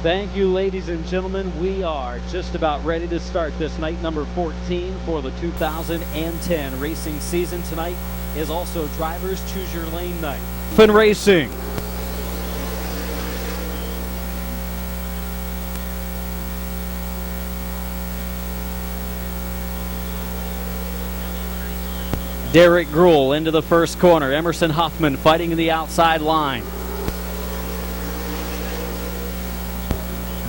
Thank you, ladies and gentlemen. We are just about ready to start this night number 14 for the 2010 racing season. Tonight is also Drivers Choose Your Lane night. Fun Racing. Derek Gruhl into the first corner. Emerson Huffman fighting in the outside line.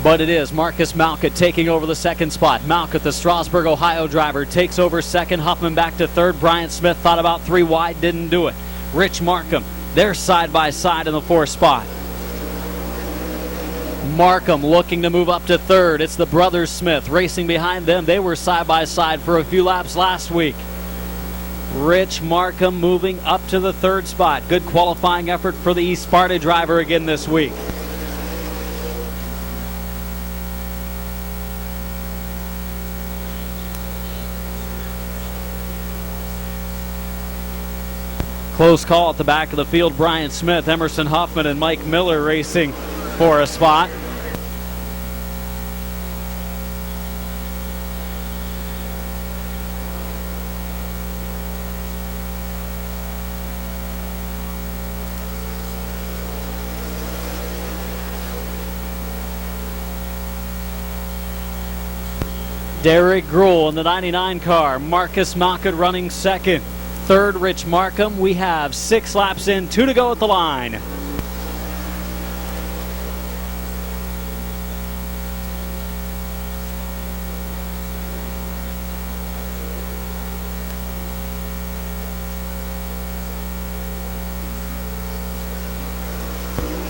But it is Marcus Malkett taking over the second spot. Malkett, the Strasburg, Ohio driver, takes over second. Huffman back to third. Bryant Smith thought about three wide, didn't do it. Rich Markham, they're side by side in the fourth spot. Markham looking to move up to third. It's the brothers Smith racing behind them. They were side by side for a few laps last week. Rich Markham moving up to the third spot. Good qualifying effort for the East Sparta driver again this week. Close call at the back of the field. Bryant Smith, Emerson Huffman, and Mike Miller racing for a spot. Derek Gruhl in the 99 car. Marcus Malkett running second. Third, Rich Markham. We have 6 laps in, 2 to go at the line.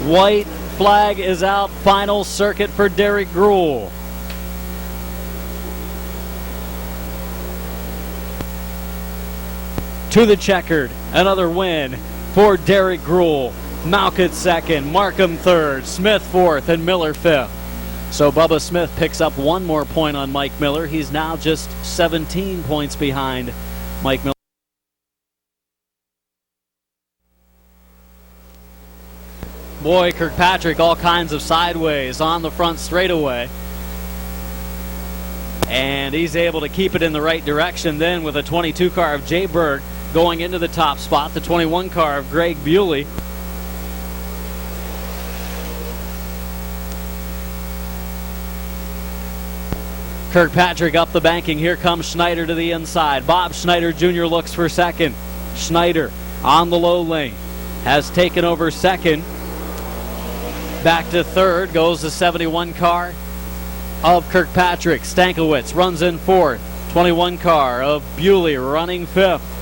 White flag is out. Final circuit for Derek Gruhl. To the checkered, another win for Derek Gruhl. Malkett second, Markham third, Smith fourth, and Miller fifth. So Bubba Smith picks up one more point on Mike Miller. He's now just 17 points behind Mike Miller. Boy, Kirkpatrick, all kinds of sideways on the front straightaway. And he's able to keep it in the right direction then with a 22 car of Jay Berg going into the top spot, the 21 car of Greg Bewley. Kirkpatrick up the banking. Here comes Schneider to the inside. Bob Schneider Jr. looks for second. Schneider on the low lane has taken over second. Back to third goes the 71 car of Kirkpatrick. Stankiewicz runs in fourth. 21 car of Bewley running fifth.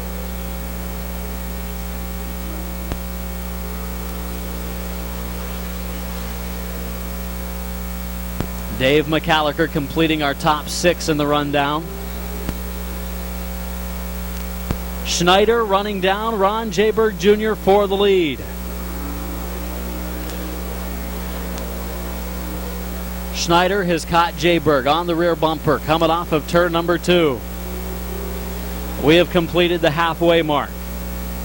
Dave McCallagher completing our top 6 in the rundown. Schneider running down. Ron Jayberg Jr. for the lead. Schneider has caught Jayberg on the rear bumper coming off of turn number 2. We have completed the halfway mark.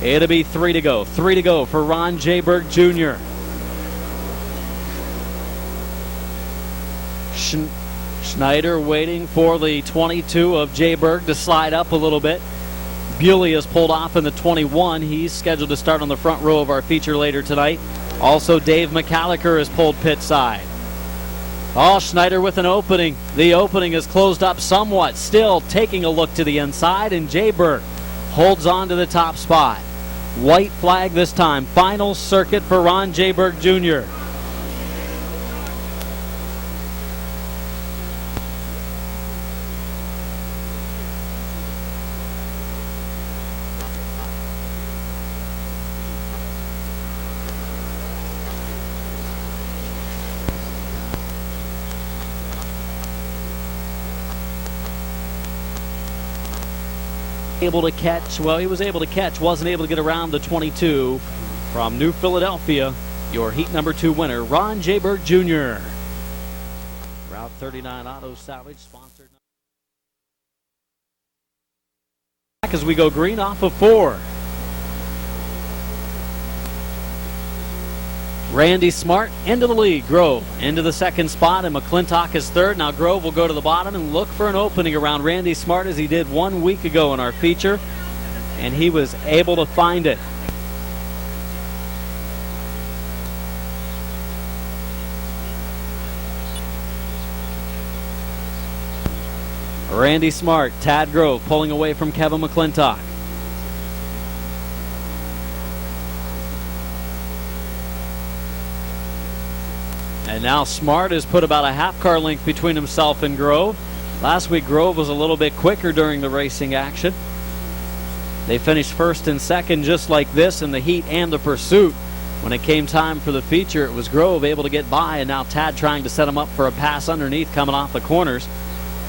It'll be 3 to go. 3 to go for Ron Jayberg Jr. Schneider waiting for the 22 of Jayberg to slide up a little bit. Bewley is pulled off in the 21. He's scheduled to start on the front row of our feature later tonight. Also, Dave McCallagher is pulled pit side. Oh, Schneider with an opening. The opening is closed up somewhat. Still taking a look to the inside, and Jayberg holds on to the top spot. White flag this time. Final circuit for Ron Jayberg Jr. Able to catch, well, he was able to catch, wasn't able to get around the 22 from New Philadelphia. Your heat number 2 winner, Ron Jayberg Jr. Route 39 Auto Salvage sponsored. As we go green off of 4. Randy Smart into the lead. Grove into the second spot, and McClintock is third. Now Grove will go to the bottom and look for an opening around Randy Smart as he did 1 week ago in our feature, and he was able to find it. Randy Smart, Tad Grove pulling away from Kevin McClintock. And now Smart has put about a half-car length between himself and Grove. Last week, Grove was a little bit quicker during the racing action. They finished first and second just like this in the heat and the pursuit. When it came time for the feature, it was Grove able to get by, and now Tad trying to set him up for a pass underneath coming off the corners.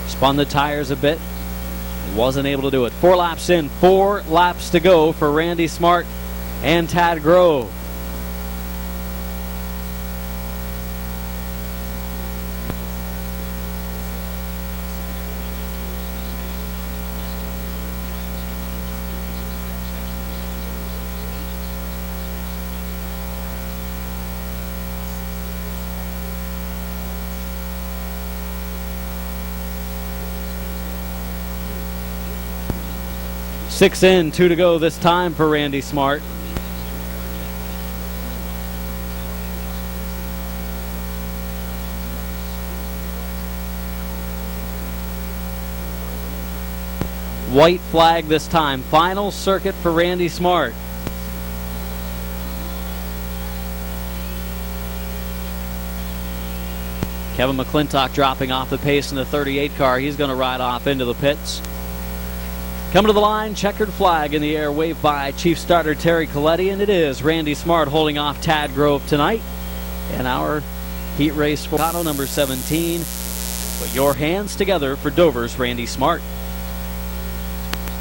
Spun the tires a bit. Wasn't able to do it. 4 laps in, 4 laps to go for Randy Smart and Tad Grove. Six in, 2 to go this time for Randy Smart. White flag this time. Final circuit for Randy Smart. Kevin McClintock dropping off the pace in the 38 car. He's going to ride off into the pits. Coming to the line, checkered flag in the air, waved by Chief Starter Terry Coletti, and it is Randy Smart holding off Tad Grove tonight in our heat race for auto number 17. Put your hands together for Dover's Randy Smart.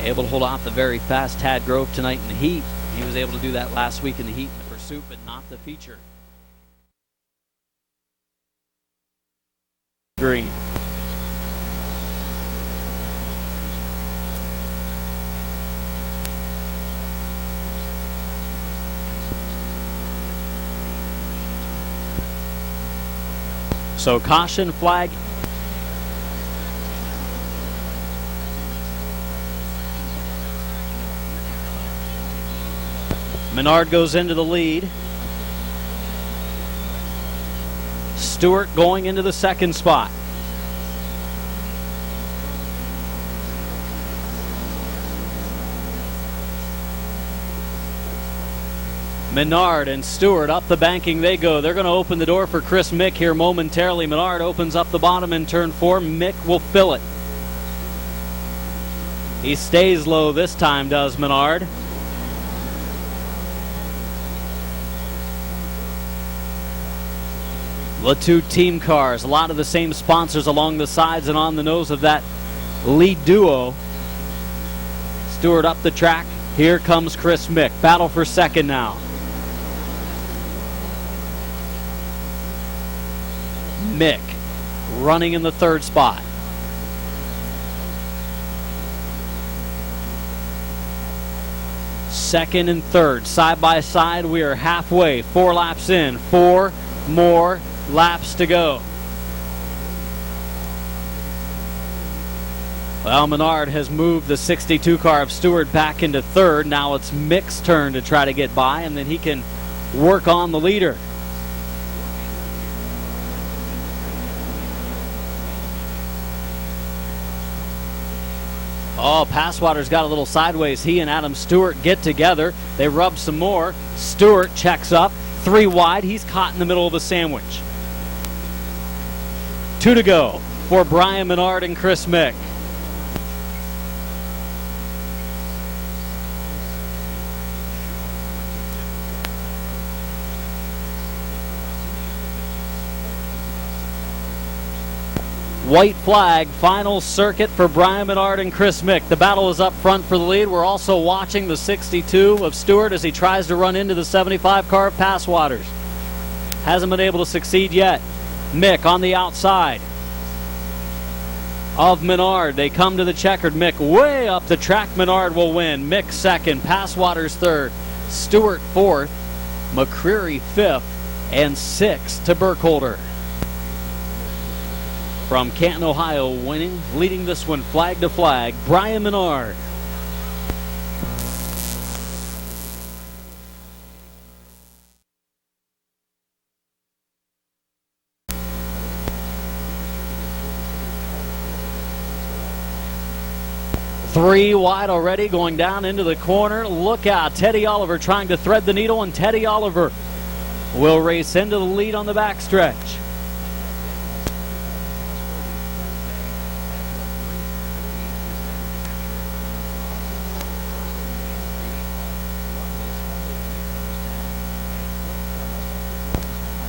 Able to hold off the very fast Tad Grove tonight in the heat. He was able to do that last week in the heat in the pursuit, but not the feature. Green. So caution flag. Menard goes into the lead. Stewart going into the second spot. Menard and Stewart up the banking they go. They're going to open the door for Chris Mick here momentarily. Menard opens up the bottom in turn 4. Mick will fill it. He stays low this time, does Menard. The 2 team cars, a lot of the same sponsors along the sides and on the nose of that lead duo. Stewart up the track. Here comes Chris Mick. Battle for second now. Mick running in the third spot. Second and third, side by side. We are halfway, 4 laps in, 4 more laps to go. Well, Menard has moved the 62 car of Stewart back into third. Now it's Mick's turn to try to get by, and then he can work on the leader. Oh, Passwater's got a little sideways. He and Adam Stewart get together. They rub some more. Stewart checks up. 3 wide. He's caught in the middle of the sandwich. 2 to go for Brian Menard and Chris Mick. White flag, final circuit for Brian Menard and Chris Mick. The battle is up front for the lead. We're also watching the 62 of Stewart as he tries to run into the 75 car of Passwaters. Hasn't been able to succeed yet. Mick on the outside of Menard. They come to the checkered. Mick way up the track. Menard will win. Mick second. Passwaters third. Stewart fourth. McCreary fifth. and 6 to Burkholder. From Canton, Ohio, leading this one flag to flag, Brian Menard. Three wide already, going down into the corner. Look out, Teddy Oliver trying to thread the needle, and Teddy Oliver will race into the lead on the backstretch.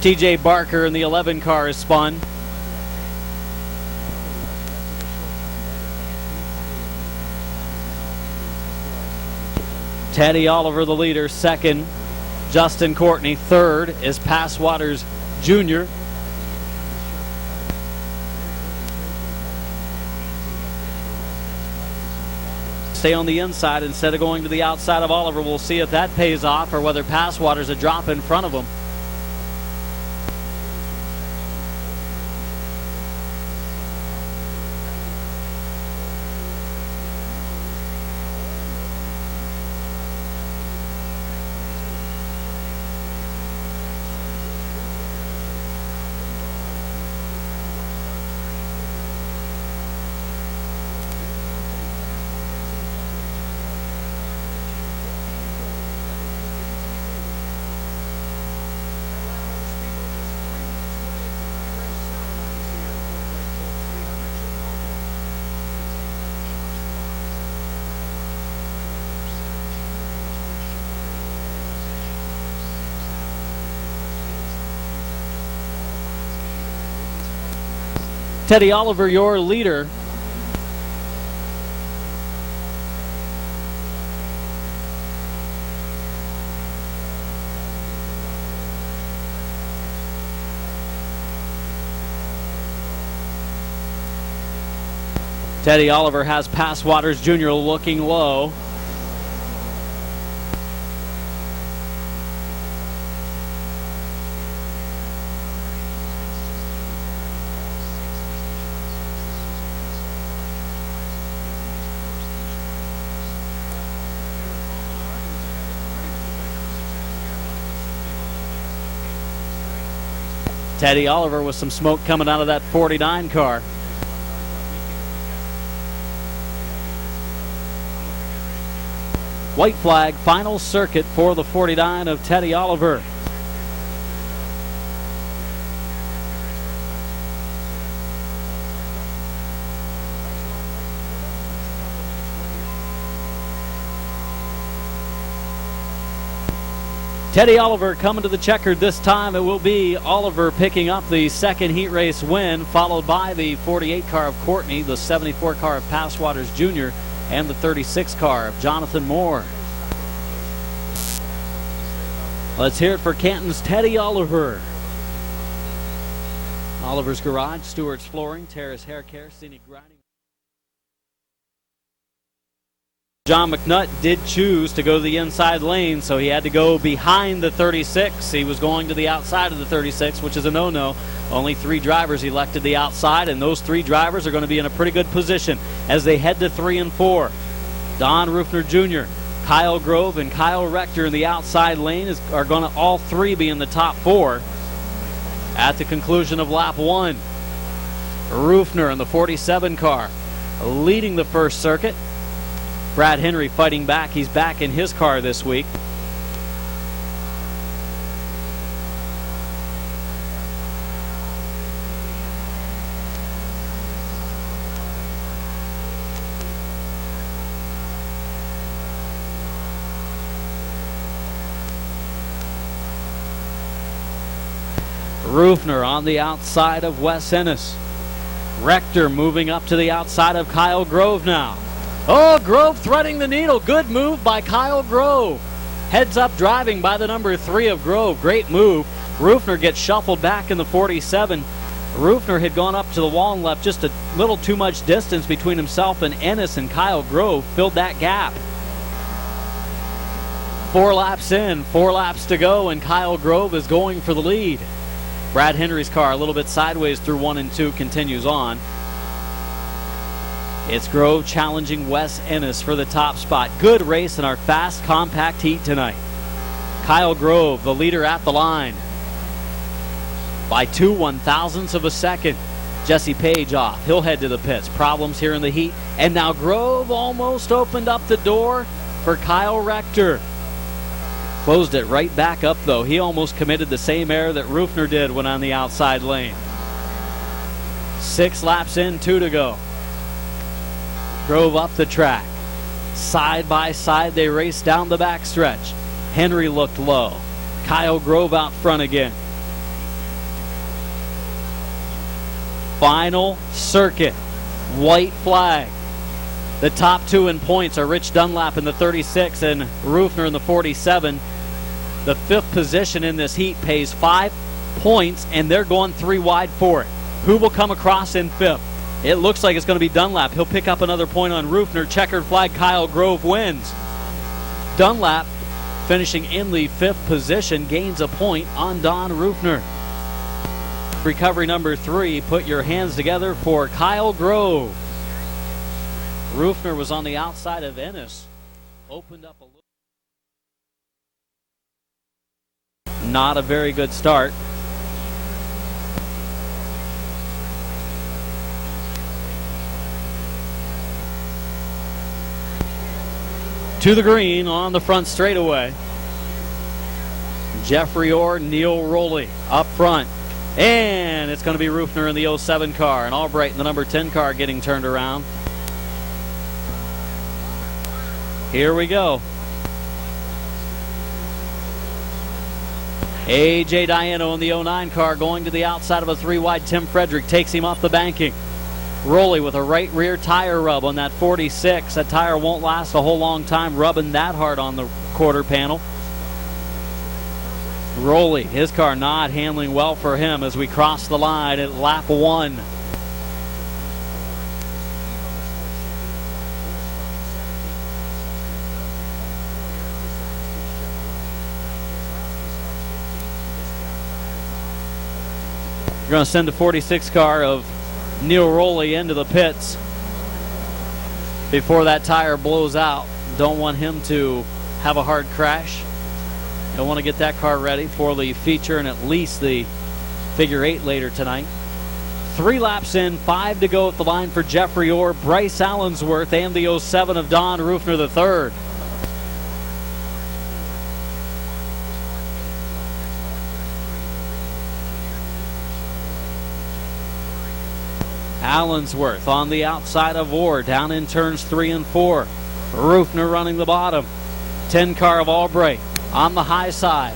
TJ Barker in the 11 car is spun. Teddy Oliver, the leader, second. Justin Courtney, third, is Passwaters Jr. Stay on the inside instead of going to the outside of Oliver. We'll see if that pays off or whether Passwaters a drop in front of him. Teddy Oliver, your leader. Teddy Oliver has Passwaters Jr. looking low. Teddy Oliver with some smoke coming out of that 49 car. White flag, final circuit for the 49 of Teddy Oliver. Teddy Oliver coming to the checkered this time. It will be Oliver picking up the second heat race win, followed by the 48 car of Courtney, the 74 car of Passwaters Jr., and the 36 car of Jonathan Moore. Let's hear it for Canton's Teddy Oliver. Oliver's Garage, Stewart's Flooring, Terrace Hair Care, Scenic Grinding. John McNutt did choose to go to the inside lane, so he had to go behind the 36. He was going to the outside of the 36, which is a no-no. Only 3 drivers elected the outside, and those 3 drivers are going to be in a pretty good position as they head to 3 and 4. Don Rufner Jr., Kyle Grove, and Kyle Rector in the outside lane are going to all 3 be in the top 4 at the conclusion of lap 1. Rufner in the 47 car leading the first circuit. Brad Henry fighting back. He's back in his car this week. Rufner on the outside of Wes Ennis. Rector moving up to the outside of Kyle Grove now. Oh, Grove threading the needle. Good move by Kyle Grove. Heads up driving by the number 3 of Grove. Great move. Rufner gets shuffled back in the 47. Rufner had gone up to the wall and left just a little too much distance between himself and Ennis, and Kyle Grove filled that gap. 4 laps in, 4 laps to go, and Kyle Grove is going for the lead. Brad Henry's car a little bit sideways through 1 and 2 continues on. It's Grove challenging Wes Ennis for the top spot. Good race in our fast compact heat tonight. Kyle Grove, the leader at the line, by 2/1,000ths of a second. Jesse Page off. He'll head to the pits. Problems here in the heat. And now Grove almost opened up the door for Kyle Rector. Closed it right back up, though. He almost committed the same error that Rufner did when on the outside lane. 6 laps in, 2 to go. Grove up the track. Side by side, they raced down the backstretch. Henry looked low. Kyle Grove out front again. Final circuit. White flag. The top 2 in points are Rich Dunlap in the 36 and Rufner in the 47. The 5th position in this heat pays 5 points, and they're going 3 wide for it. Who will come across in 5th? It looks like it's going to be Dunlap. He'll pick up another point on Rufner. Checkered flag, Kyle Grove wins. Dunlap, finishing in the 5th position, gains a point on Don Rufner. Recovery number 3, put your hands together for Kyle Grove. Rufner was on the outside of Ennis. Opened up a little. Not a very good start. To the green on the front straightaway. Jeffrey Orr, Neil Rowley up front. And it's going to be Rufner in the 07 car and Albright in the number 10 car getting turned around. Here we go. A.J. Diano in the 09 car going to the outside of a 3 wide. Tim Frederick takes him off the banking. Rowley with a right rear tire rub on that 46. That tire won't last a whole long time rubbing that hard on the quarter panel. Rowley, his car not handling well for him as we cross the line at lap 1. You're going to send the 46 car of Neil Rowley into the pits before that tire blows out. Don't want him to have a hard crash. Don't want to get that car ready for the feature and at least the figure 8 later tonight. 3 laps in, 5 to go at the line for Jeffrey Orr, Bryce Allensworth, and the 07 of Don Rufner III. Allensworth on the outside of Orr, down in turns 3 and 4. Rufner running the bottom. 10 car of Albright on the high side.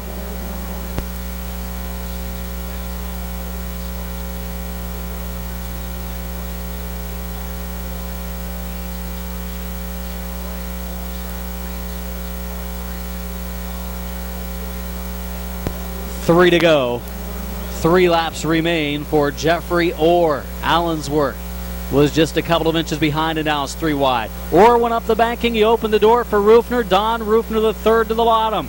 Three to go. 3 laps remain for Jeffrey Orr. Allensworth was just a couple of inches behind and now it's 3 wide. Orr went up the banking. He opened the door for Rufner. Don Rufner III to the bottom.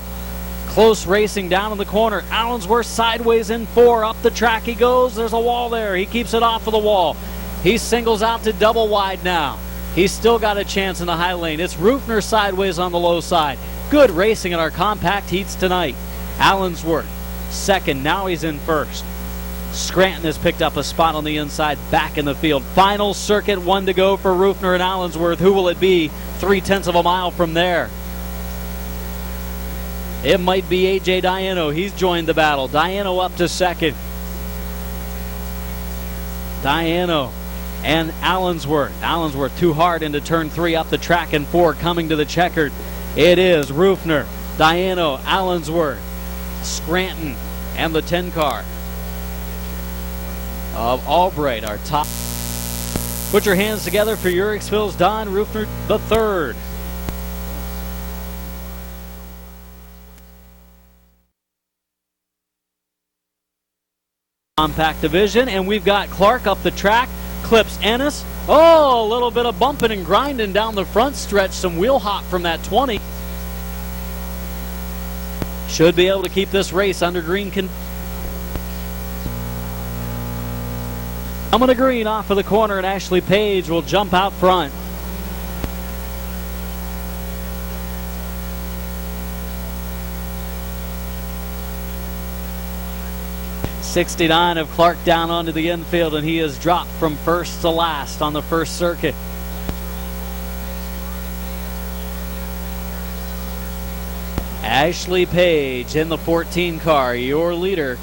Close racing down in the corner. Allensworth sideways in 4. Up the track he goes. There's a wall there. He keeps it off of the wall. He singles out to double wide now. He's still got a chance in the high lane. It's Rufner sideways on the low side. Good racing in our compact heats tonight. Allensworth second. Now he's in first. Scranton has picked up a spot on the inside, back in the field. Final circuit, 1 to go for Rufner and Allensworth. Who will it be 3/10 of a mile from there? It might be A.J. Diano. He's joined the battle. Diano up to second. Diano and Allensworth. Allensworth too hard into turn 3 up the track and 4 coming to the checkered. It is Rufner, Diano, Allensworth, Scranton, and the 10 car of Albright, our top. Put your hands together for Uriksville's Don Rufner III. Compact division, and we've got Clark up the track, clips Ennis. Oh, a little bit of bumping and grinding down the front stretch, some wheel hop from that 20. should be able to keep this race under green coming to green off of the corner, and Ashley Page will jump out front. '69 of Clark down onto the infield, and he has dropped from first to last on the first circuit. Ashley Page in the 14 car, your leader.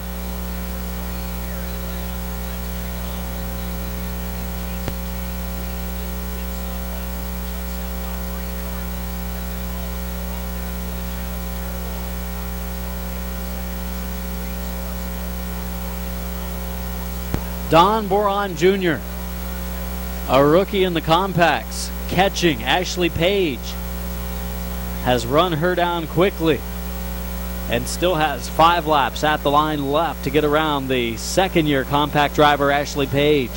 Don Boron Jr., a rookie in the compacts, catching Ashley Page, has run her down quickly and still has 5 laps at the line left to get around the second-year compact driver Ashley Page.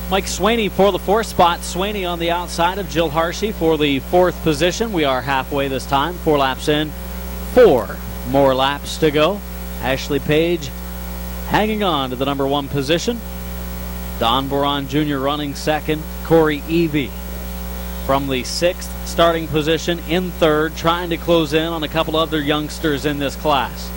Mike Swaney for the 4th spot. Swaney on the outside of Jill Hershey for the 4th position. We are halfway this time, 4 laps in, 4 more laps to go. Ashley Page hanging on to the number 1 position. Don Boron Jr. running second. Corey Evie from the 6th starting position in 3rd, trying to close in on a couple other youngsters in this class.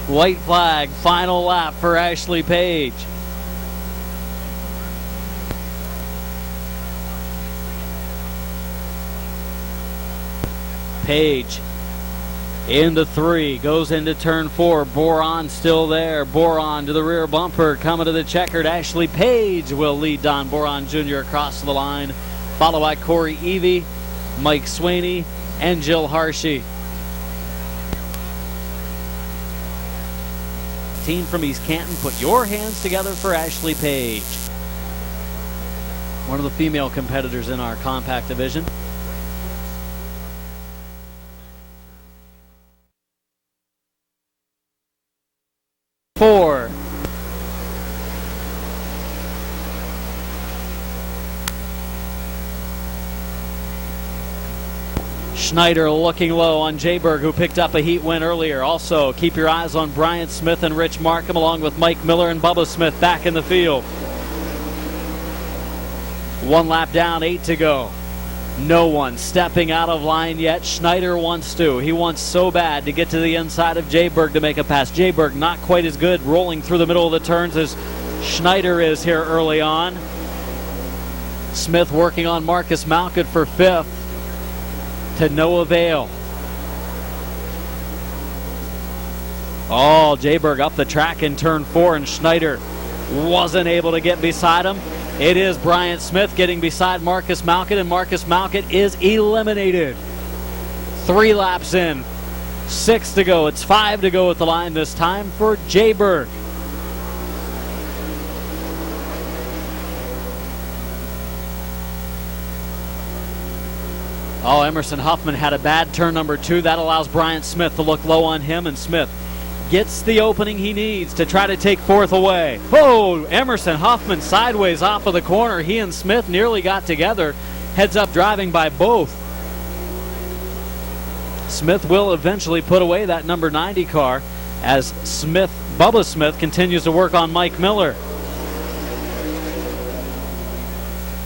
White flag, final lap for Ashley Page. Page into 3, goes into turn 4. Boron still there. Boron to the rear bumper, coming to the checkered. Ashley Page will lead Don Boron Jr. across the line, followed by Corey Evie, Mike Swaney, and Jill Hershey. Team from East Canton, put your hands together for Ashley Page, one of the female competitors in our compact division. Four. Schneider looking low on Jayberg, who picked up a heat win earlier. Also, keep your eyes on Bryant Smith and Rich Markham, along with Mike Miller and Bubba Smith back in the field. 1 lap down, 8 to go. No one stepping out of line yet. Schneider wants to. He wants so bad to get to the inside of Jayberg to make a pass. Jayberg not quite as good rolling through the middle of the turns as Schneider is here early on. Smith working on Marcus Malkett for 5th. To no avail. Oh, Jayberg up the track in turn 4, and Schneider wasn't able to get beside him. It is Bryant Smith getting beside Marcus Malkett, and Marcus Malkett is eliminated. 3 laps in, 6 to go. It's 5 to go at the line this time for Jayberg. Oh, Emerson Huffman had a bad turn number 2. That allows Bryant Smith to look low on him, and Smith gets the opening he needs to try to take 4th away. Oh, Emerson Huffman sideways off of the corner. He and Smith nearly got together. Heads up driving by both. Smith will eventually put away that number 90 car as Bubba Smith continues to work on Mike Miller.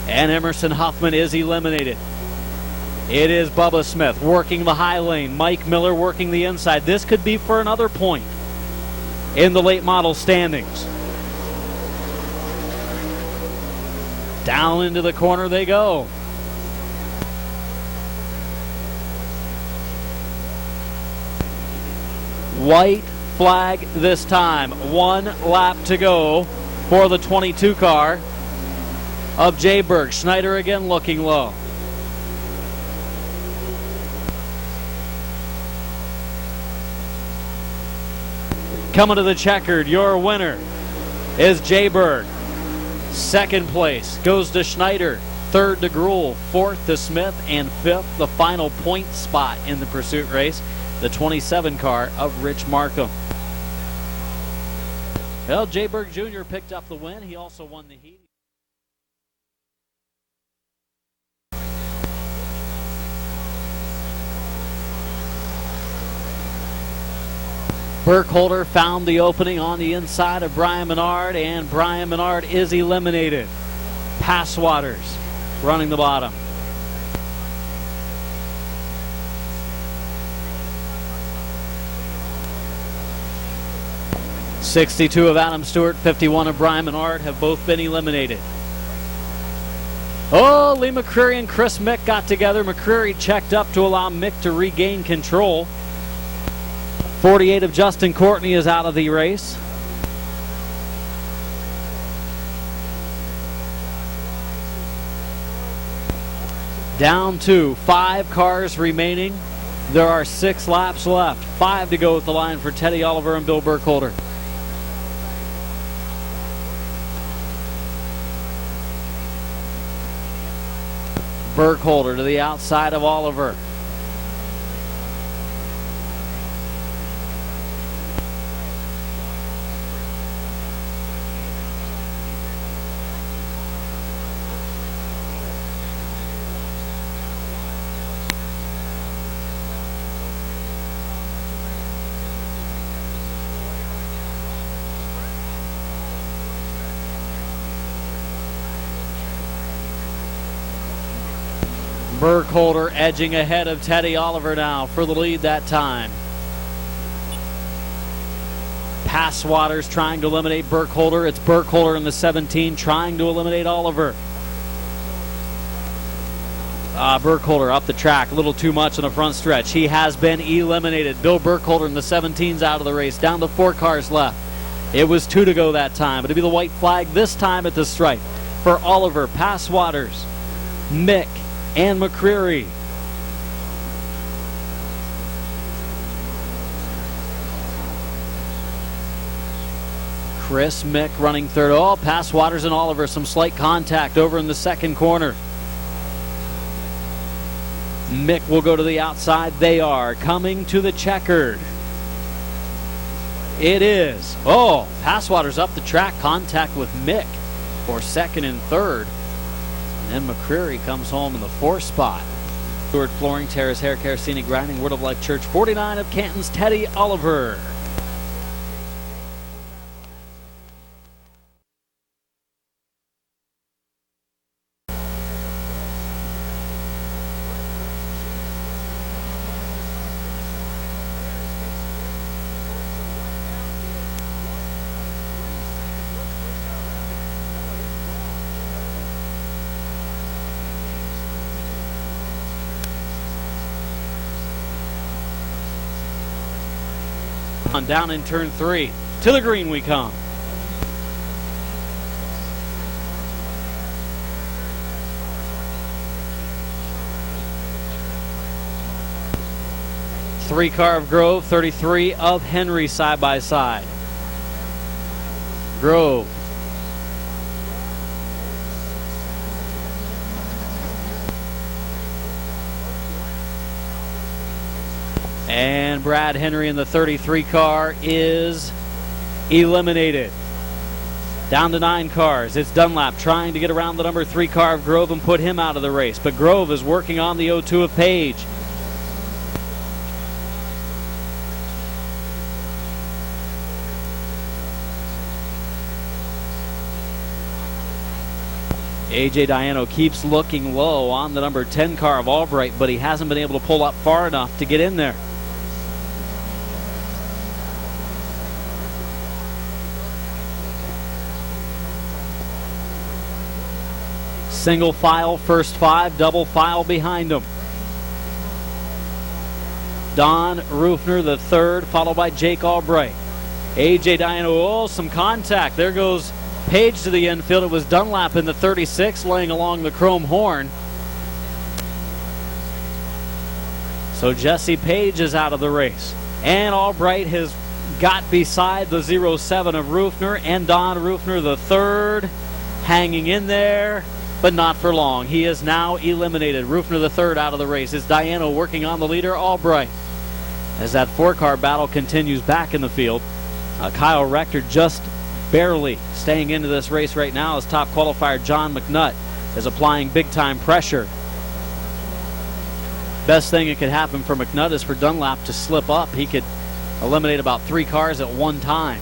And Emerson Huffman is eliminated. It is Bubba Smith working the high lane. Mike Miller working the inside. This could be for another point in the late model standings. Down into the corner they go. White flag this time. 1 lap to go for the 22 car of Jay Berg. Schneider again looking low. Coming to the checkered, your winner is Jay Berg. Second place goes to Schneider. Third to Gruhl. Fourth to Smith. And fifth, the final point spot in the pursuit race, the 27 car of Rich Markham. Well, Jay Berg Jr. picked up the win. He also won the heat. Burkholder found the opening on the inside of Brian Menard, and Brian Menard is eliminated. Passwaters running the bottom. .62 of Adam Stewart, 51 of Brian Menard have both been eliminated. Oh, Lee McCreary and Chris Mick got together. McCreary checked up to allow Mick to regain control. 48 of Justin Courtney is out of the race. Down to 5 cars remaining. There are 6 laps left. 5 to go at the line for Teddy Oliver and Bill Burkholder. Burkholder to the outside of Oliver. Burkholder edging ahead of Teddy Oliver now for the lead that time. Passwaters trying to eliminate Burkholder. It's Burkholder in the 17 trying to eliminate Oliver. Burkholder up the track a little too much on the front stretch. He has been eliminated. Bill Burkholder in the 17's out of the race. Down to 4 cars left. It was 2 to go that time. It'll be the white flag this time at the stripe for Oliver, Passwaters, Mick, and McCreary. Chris Mick running third. Oh, Passwaters and Oliver, some slight contact over in the second corner. Mick will go to the outside. They are coming to the checkered. It is. Oh, Passwaters up the track. Contact with Mick for second and third. And McCreary comes home in the 4th spot. Stewart Flooring, Terrace Hair Care, Scenic Grinding, Word of Life Church, 49 of Canton's Teddy Oliver. On down in turn 3. To the green we come. Three car of Grove, 33 of Henry side by side. Grove. And Brad Henry in the 33 car is eliminated. Down to 9 cars. It's Dunlap trying to get around the number 3 car of Grove and put him out of the race. But Grove is working on the 02 of Page. AJ Diano keeps looking low on the number 10 car of Albright, but he hasn't been able to pull up far enough to get in there. Single file, first 5, double file behind them. Don Rufner the third, followed by Jake Albright. A.J. Diano, some contact. There goes Page to the infield. It was Dunlap in the 36 laying along the chrome horn. So Jesse Page is out of the race. And Albright has got beside the 07 of Rufner, and Don Rufner the third hanging in there, but not for long. He is now eliminated. Rufner the third out of the race. It's Diano working on the leader, Albright. As that four-car battle continues back in the field, Kyle Rector just barely staying into this race right now as top qualifier John McNutt is applying big-time pressure. Best thing that could happen for McNutt is for Dunlap to slip up. He could eliminate about 3 cars at one time.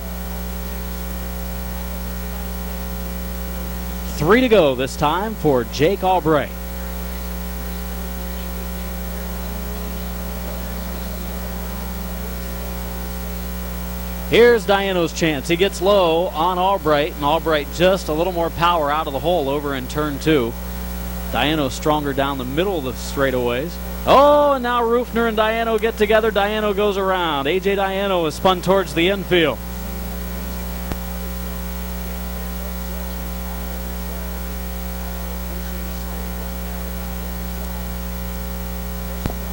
3 to go this time for Jake Albright. Here's Diano's chance. He gets low on Albright, and Albright just a little more power out of the hole over in turn 2. Diano stronger down the middle of the straightaways. Oh, and now Rufner and Diano get together. Diano goes around. A.J. Diano is spun towards the infield.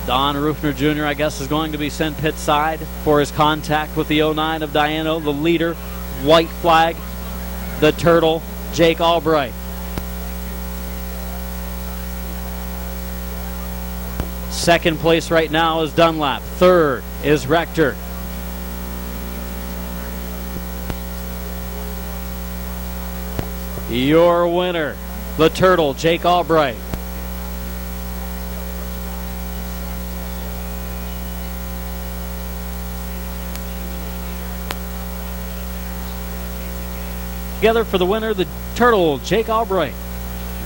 Don Rufner Jr., I guess, is going to be sent pit side for his contact with the 09 of Diano, the leader, white flag, the turtle, Jake Albright. Second place right now is Dunlap. Third is Rector. Your winner, the turtle, Jake Albright. Together for the winner, the turtle, Jake Albright.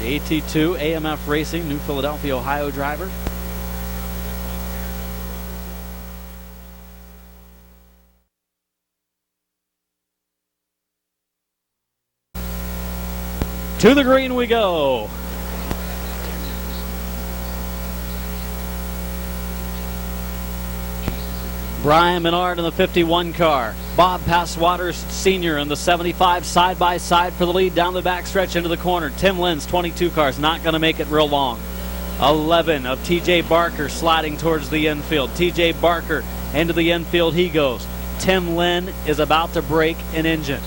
The AT2 AMF Racing, New Philadelphia, Ohio driver. To the green we go. Brian Menard in the 51 car. Bob Passwaters Sr. in the 75 side by side for the lead down the backstretch into the corner. Tim Lynn's 22 cars not going to make it real long. 11 of TJ Barker sliding towards the infield. TJ Barker into the infield he goes. Tim Lynn is about to break an engine.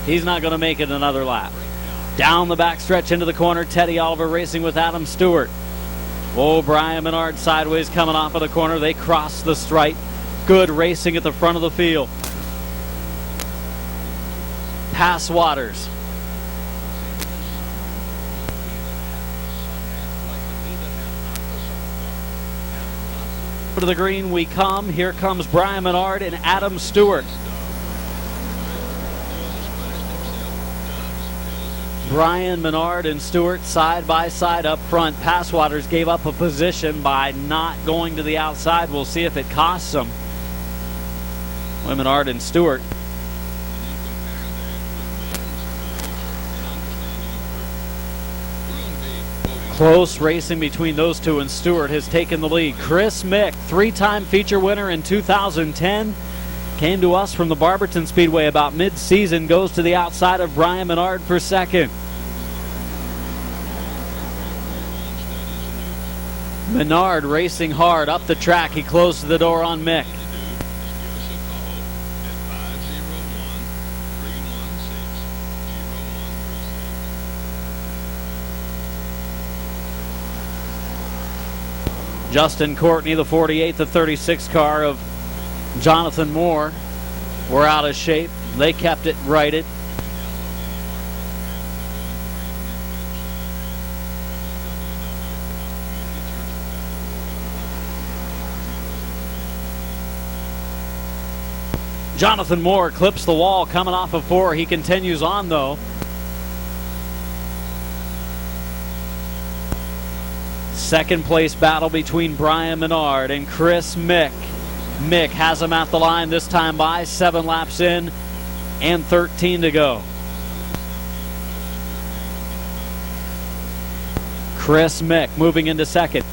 He's not going to make it another lap. Down the backstretch into the corner, Teddy Oliver racing with Adam Stewart. Oh, Brian Menard sideways coming off of the corner. They cross the stripe. Good racing at the front of the field. Passwaters. To the green we come. Here comes Brian Menard and Adam Stewart. Brian Menard and Stewart side by side up front. Passwaters gave up a position by not going to the outside. We'll see if it costs them. Menard and Stewart. Close racing between those two, and Stewart has taken the lead. Chris Mick, 3-time feature winner in 2010. Came to us from the Barberton Speedway about mid-season. Goes to the outside of Brian Menard for second. Menard racing hard up the track. He closes the door on Mick. Justin Courtney, the 48, the 36 car of Jonathan Moore, were out of shape. They kept it righted. Jonathan Moore clips the wall coming off of 4. He continues on though. Second place battle between Brian Menard and Chris Mick. Mick has him at the line this time by 7 laps in and 13 to go. Chris Mick moving into second.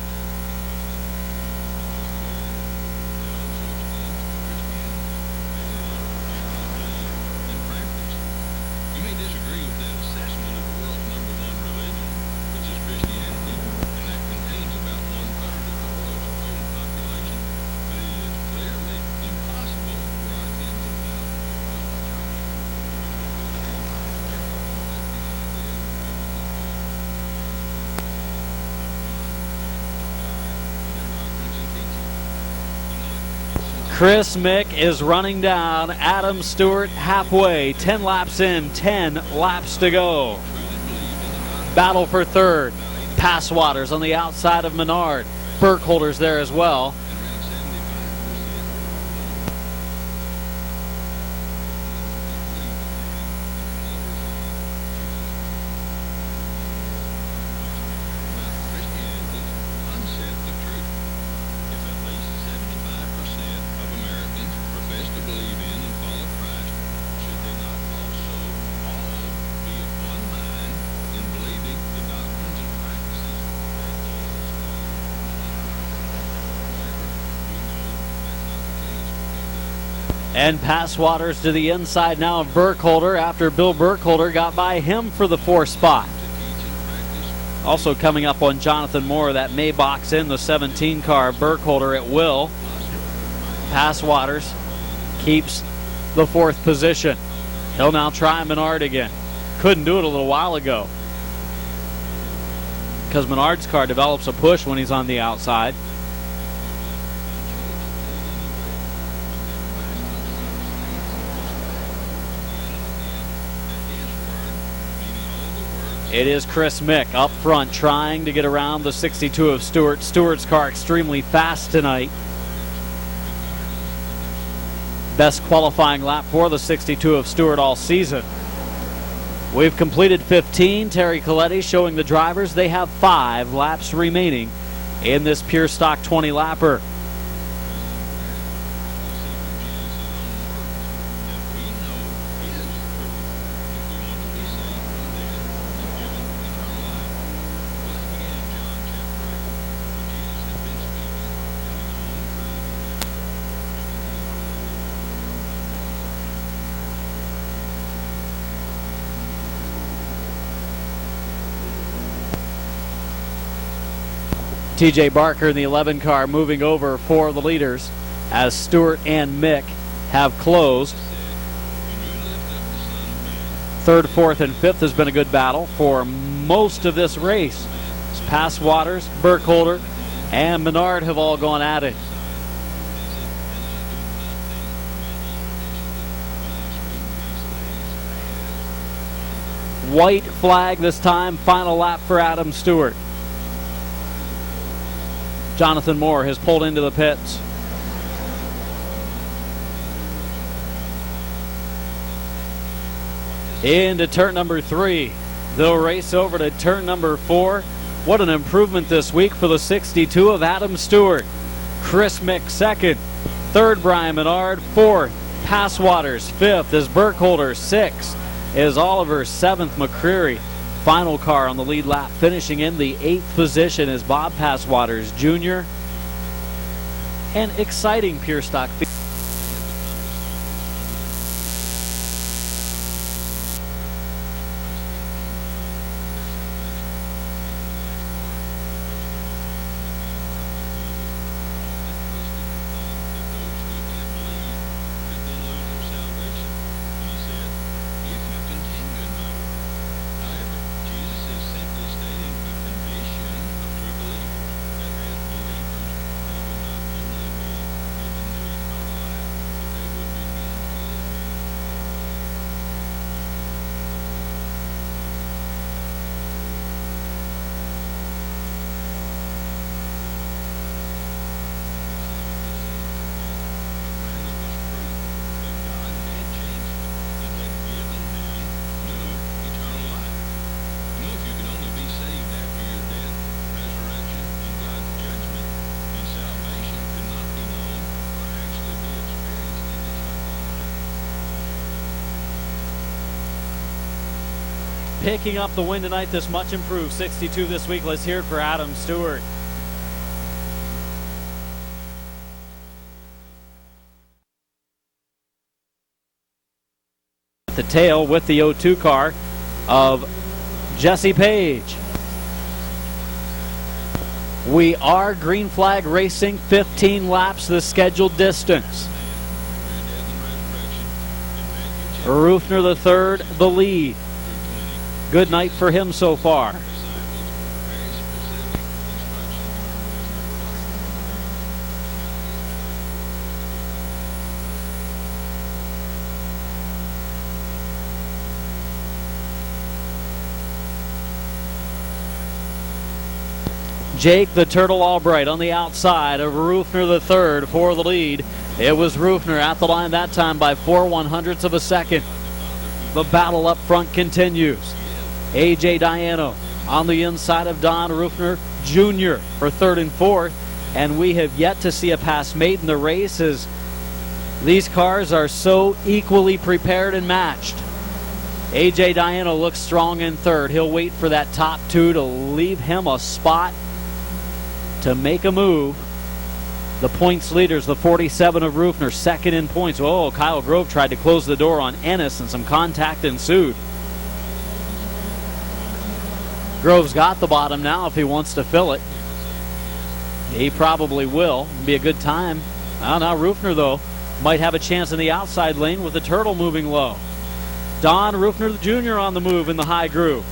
Chris Mick is running down Adam Stewart halfway. 10 laps in, 10 laps to go. Battle for third. Passwaters on the outside of Menard. Burkholder's there as well. And Passwaters to the inside now of Burkholder after Bill Burkholder got by him for the 4th spot. Also coming up on Jonathan Moore, that may box in the 17 car. Burkholder at will. Passwaters keeps the 4th position. He'll now try Menard again. Couldn't do it a little while ago because Menard's car develops a push when he's on the outside. It is Chris Mick up front trying to get around the 62 of Stewart. Stewart's car extremely fast tonight. Best qualifying lap for the 62 of Stewart all season. We've completed 15. Terry Coletti showing the drivers they have 5 laps remaining in this pure stock 20 lapper. TJ Barker in the 11 car moving over for the leaders as Stewart and Mick have closed. 3rd, 4th, and 5th has been a good battle for most of this race. Passwaters, Burkholder, and Menard have all gone at it. White flag this time, final lap for Adam Stewart. Jonathan Moore has pulled into the pits. Into turn number 3. They'll race over to turn number 4. What an improvement this week for the 62 of Adam Stewart. Chris Mick 2nd. 3rd, Brian Menard. 4th, Passwaters. 5th is Burkholder. 6th is Oliver. 7th, McCreary. Final car on the lead lap, finishing in the 8th position, is Bob Passwaters Jr. An exciting pure stock. Picking up the win tonight, this much improved 62 this week. Let's hear it for Adam Stewart. At the tail with the 02 car of Jesse Page. We are green flag racing, 15 laps the scheduled distance. Rufner the 3rd, the lead. Good night for him so far. Jake the Turtle Albright on the outside of Rufner the third for the lead. It was Rufner at the line that time by 4/100ths of a second. The battle up front continues. A.J. Diano on the inside of Don Rufner Jr. for third and fourth. And we have yet to see a pass made in the race, as these cars are so equally prepared and matched. A.J. Diano looks strong in third. He'll wait for that top two to leave him a spot to make a move. The points leaders, the 47 of Rufner, second in points. Oh, Kyle Grove tried to close the door on Ennis and some contact ensued. Grove's got the bottom now if he wants to fill it. He probably will. It'll be a good time. Now Rufner, though, might have a chance in the outside lane with the Turtle moving low. Don Rufner Jr. on the move in the high groove.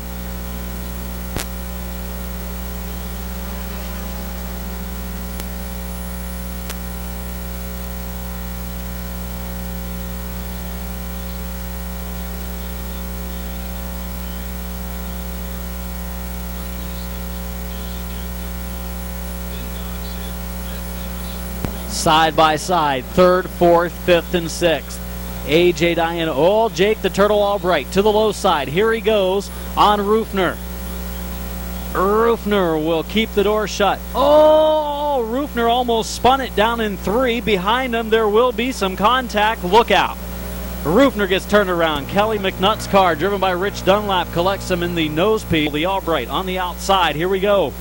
Side by side, third, fourth, fifth, and sixth. A.J. Diana. Oh, Jake the Turtle Albright to the low side. Here he goes on Rufner. Rufner will keep the door shut. Oh, Rufner almost spun it down in three. Behind him, there will be some contact. Look out. Rufner gets turned around. Kelly McNutt's car, driven by Rich Dunlap, collects him in the nose piece. The Albright on the outside. Here we go.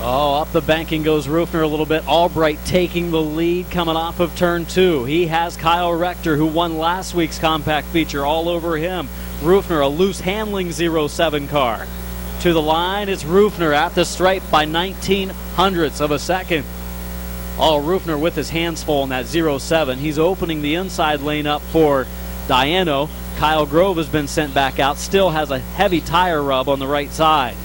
Oh, up the banking goes Rufner a little bit. Albright taking the lead coming off of turn two. He has Kyle Rector, who won last week's compact feature, all over him. Rufner, a loose handling 07 car. To the line, it's Rufner at the stripe by 19/100ths of a second. Oh, Rufner with his hands full in that 07. He's opening the inside lane up for Diano. Kyle Grove has been sent back out. Still has a heavy tire rub on the right side.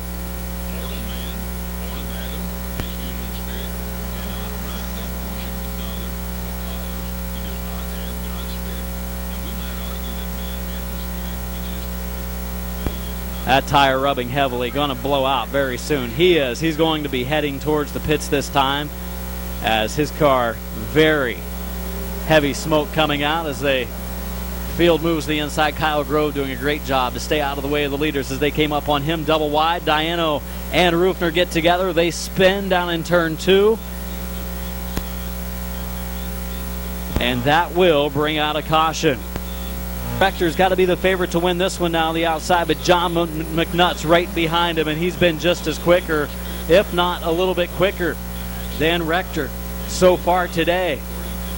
That tire rubbing heavily, going to blow out very soon. He is. He's going to be heading towards the pits this time, as his car, very heavy smoke coming out as the field moves to the inside. Kyle Grove doing a great job to stay out of the way of the leaders as they came up on him double wide. Diano and Rufner get together. They spin down in turn two. And that will bring out a caution. Rector's got to be the favorite to win this one now on the outside, but John McNutt's right behind him, and he's been just as quick, or if not a little bit quicker than Rector so far today.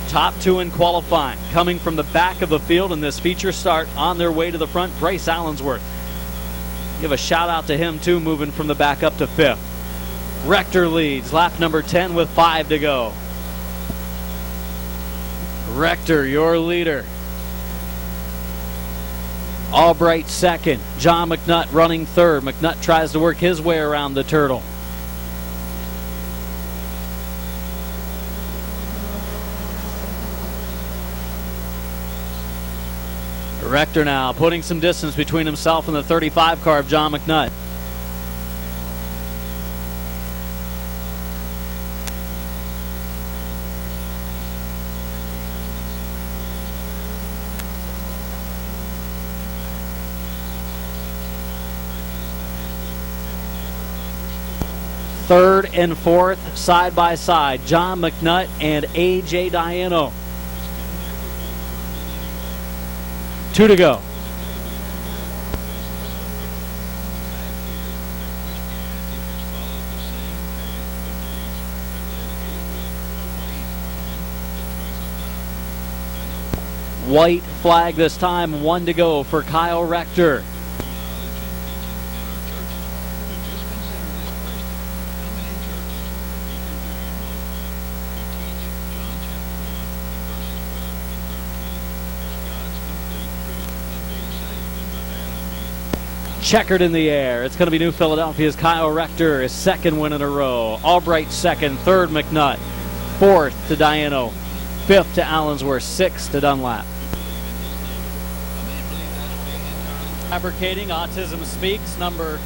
Top two in qualifying. Coming from the back of the field in this feature start on their way to the front, Bryce Allensworth. Give a shout out to him too, moving from the back up to fifth. Rector leads lap number 10 with 5 to go. Rector, your leader. Albright second. John McNutt running third. McNutt tries to work his way around the Turtle. Rector now putting some distance between himself and the 35 car of John McNutt. Third and fourth, side by side, John McNutt and A.J. Diano. 2 to go. White flag this time, 1 to go for Kyle Rector. Checkered in the air. It's going to be New Philadelphia's Kyle Rector, his second win in a row. Albright second, third McNutt, fourth to Diano, fifth to Allensworth, sixth to Dunlap. Fabricating, Autism Speaks, number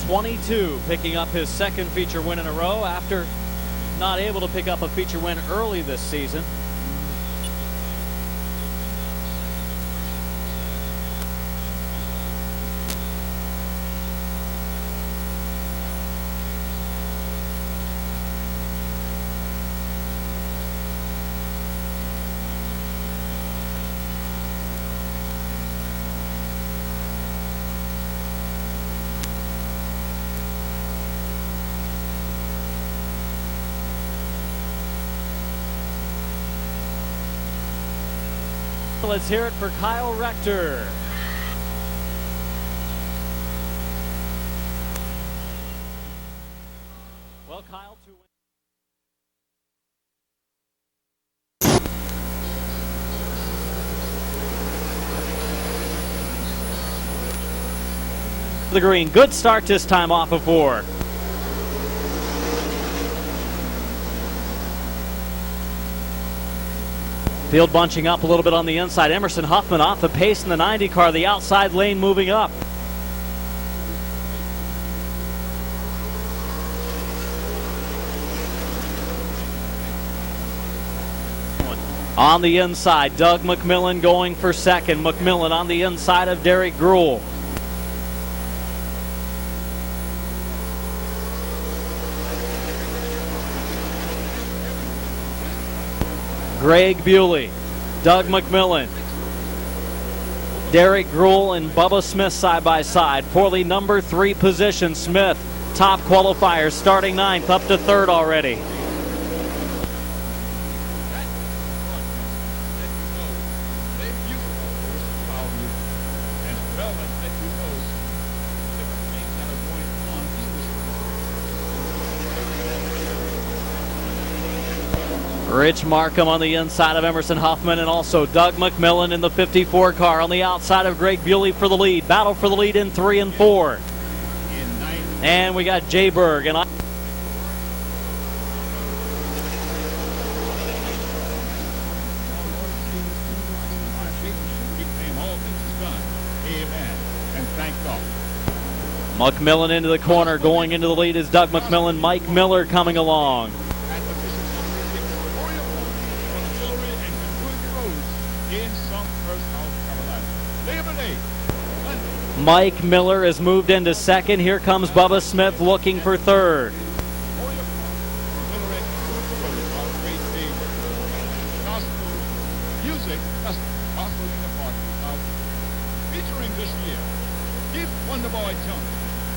22, picking up his second feature win in a row after not able to pick up a feature win early this season. Let's hear it for Kyle Rector. Well, Kyle, to the green. Good start this time off of 4. Field bunching up a little bit on the inside. Emerson Huffman off the pace in the 90 car. The outside lane moving up. On the inside, Doug McMillan going for second. McMillan on the inside of Derek Gruhl. Greg Bewley, Doug McMillan, Derek Gruhl, and Bubba Smith side by side for the number 3 position. Smith, top qualifier, starting 9th, up to 3rd already. Rich Markham on the inside of Emerson Huffman, and also Doug McMillan in the 54 car on the outside of Greg Bewley for the lead. Battle for the lead in 3 and 4. And we got Jay Berg and McMillan into the corner. Going into the lead is Doug McMillan. Mike Miller coming along. Mike Miller has moved into second. Here comes Bubba Smith looking for 3rd. Featuring this year, Deep Wonderboy Chunk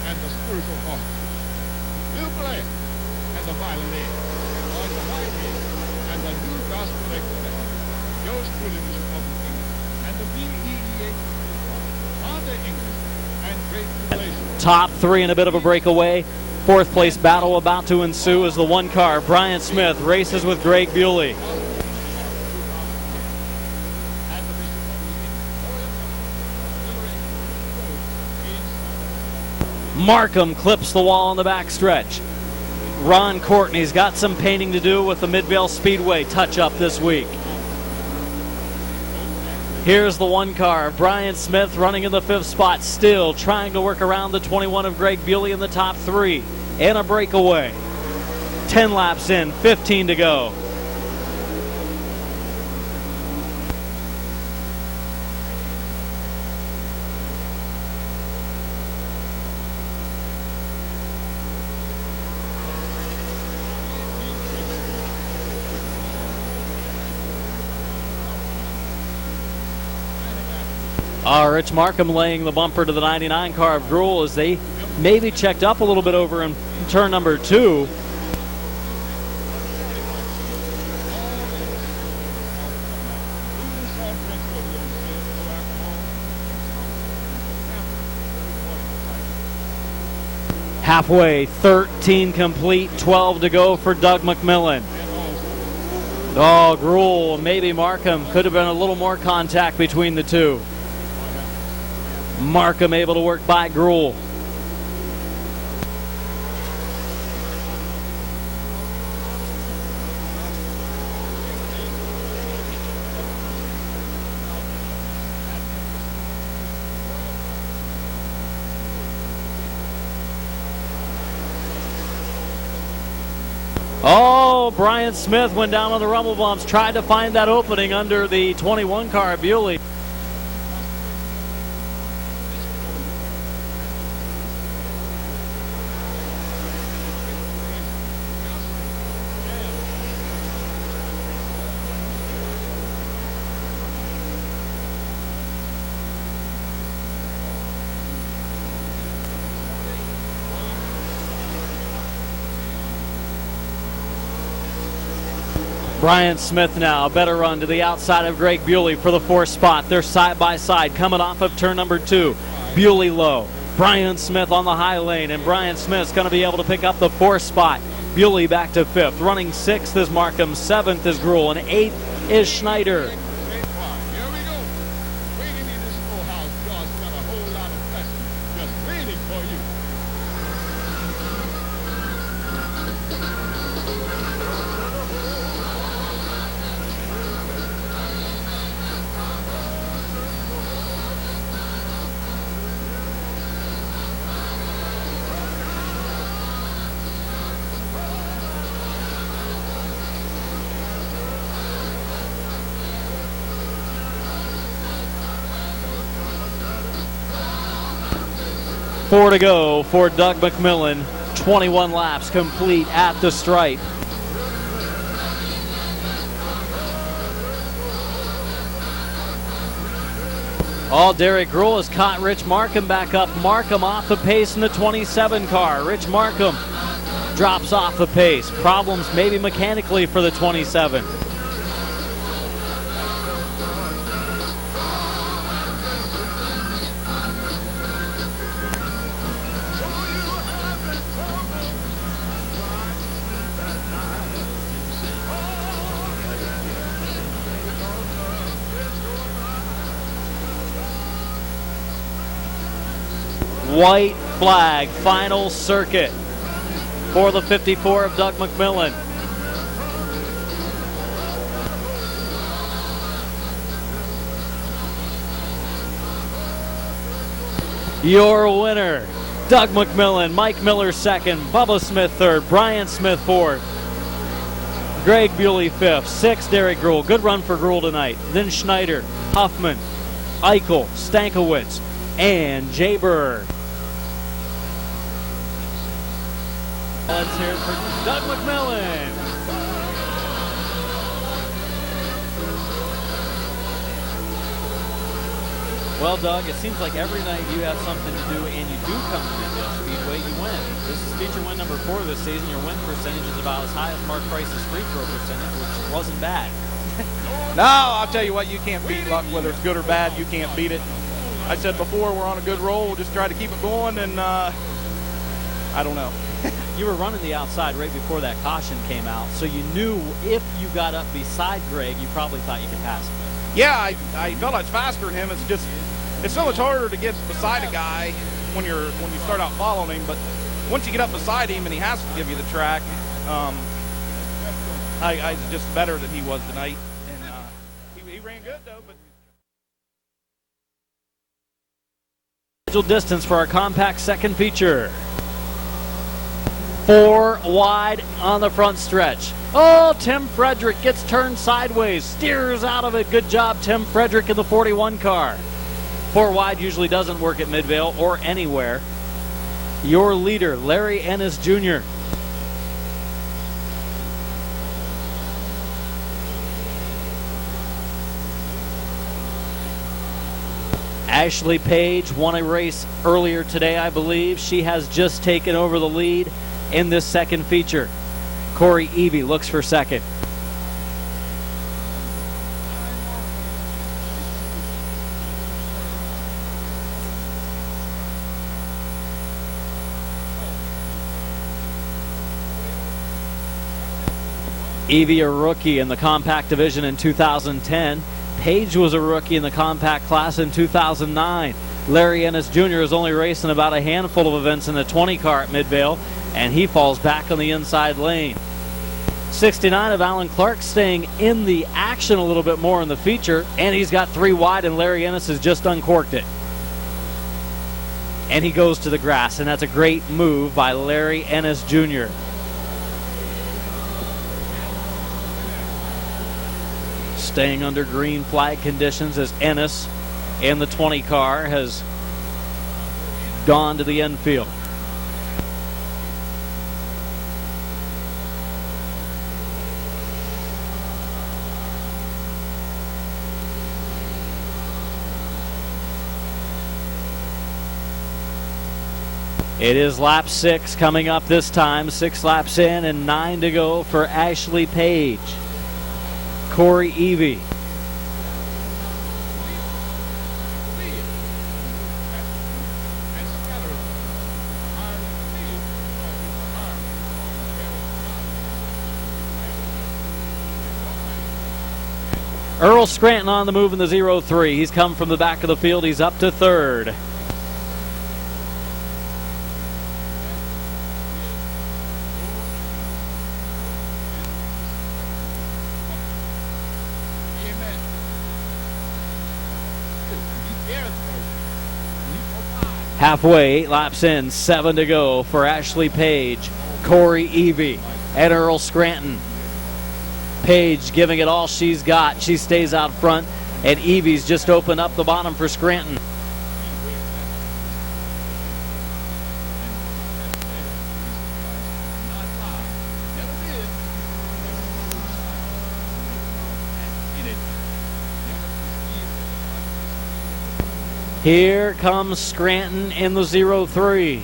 and the Spiritual Gospel, Bill Blair and the Violin, on the Whitehead and the New Gospel Expect, yours truly, Bishop of the King, and the BEEA on the English and Great Tribulation. Top 3 and a bit of a breakaway. 4th place battle about to ensue as the 1 car, Brian Smith, races with Greg Bewley. Markham clips the wall on the backstretch. Ron Courtney's got some painting to do with the Midvale Speedway touch-up this week. Here's the 1 car, Brian Smith running in the 5th spot, still trying to work around the 21 of Greg Bewley in the top 3. And a breakaway. 10 laps in, 15 to go. Rich Markham laying the bumper to the 99 car of Gruhl as they maybe checked up a little bit over in turn number 2. Halfway, 13 complete, 12 to go for Doug McMillan. Oh, Gruhl, maybe Markham. Could have been a little more contact between the two. Markham able to work by Gruhl. Oh, Brian Smith went down on the rumble bumps, tried to find that opening under the 21 car at Bewley. Brian Smith now, a better run to the outside of Greg Bewley for the 4th spot. They're side by side coming off of turn number 2. Bewley low. Brian Smith on the high lane, and Brian Smith's going to be able to pick up the 4th spot. Bewley back to 5th. Running 6th is Markham, 7th is Gruhl, and 8th is Schneider. Here we go. Waiting in this schoolhouse, Josh got a whole lot of lessons just waiting for you. 4 to go for Doug McMillan. 21 laps complete at the stripe. Oh, Derek Gruhl has caught Rich Markham back up. Markham off the pace in the 27 car. Rich Markham drops off the pace. Problems maybe mechanically for the 27. White flag, final circuit for the 54 of Doug McMillan. Your winner, Doug McMillan. Mike Miller second, Bubba Smith third, Brian Smith fourth, Greg Bewley fifth, sixth Derek Gruhl. Good run for Gruhl tonight. Then Schneider, Huffman, Eichel, Stankiewicz, and Jay Berg. Let's hear it for Doug McMillan. Well, Doug, it seems like every night you have something to do and you do come to Midvale Speedway, you win. This is feature win number 4 this season. Your win percentage is about as high as Mark Price's free throw percentage, which wasn't bad. No, I'll tell you what, you can't beat luck, whether it's good or bad, you can't beat it. I said before, we're on a good roll, we'll just try to keep it going, and I don't know. You were running the outside right before that caution came out, so you knew if you got up beside Greg, you probably thought you could pass him. Yeah, I felt I was faster than him. It's so much harder to get beside a guy when you start out following him, but once you get up beside him and he has to give you the track, I was just better than he was tonight, and he ran good though. But scheduled distance for our compact second feature. 4 wide on the front stretch. Oh, Tim Frederick gets turned sideways, steers out of it. Good job, Tim Frederick in the 41 car. 4 wide usually doesn't work at Midvale or anywhere. Your leader, Larry Ennis Jr. Ashley Page won a race earlier today, I believe. She has just taken over the lead in this second feature. Corey Evie looks for second. Evie, a rookie in the compact division in 2010. Page was a rookie in the compact class in 2009. Larry Ennis Jr. is only racing about a handful of events in the 20 car at Midvale, and he falls back on the inside lane. 69 of Alan Clark staying in the action a little bit more in the feature, and he's got 3 wide, and Larry Ennis has just uncorked it. And he goes to the grass, and that's a great move by Larry Ennis Jr. staying under green flag conditions as Ennis and the 20 car has gone to the infield. It is lap 6 coming up this time. 6 laps in and 9 to go for Ashley Page. Corey Evie. Earl Scranton on the move in the 0-3. He's come from the back of the field. He's up to third. Halfway, 8 laps in, 7 to go for Ashley Page, Corey Evie, and Earl Scranton. Page giving it all she's got. She stays out front, and Evie's just opened up the bottom for Scranton. Here comes Scranton in the 0-3.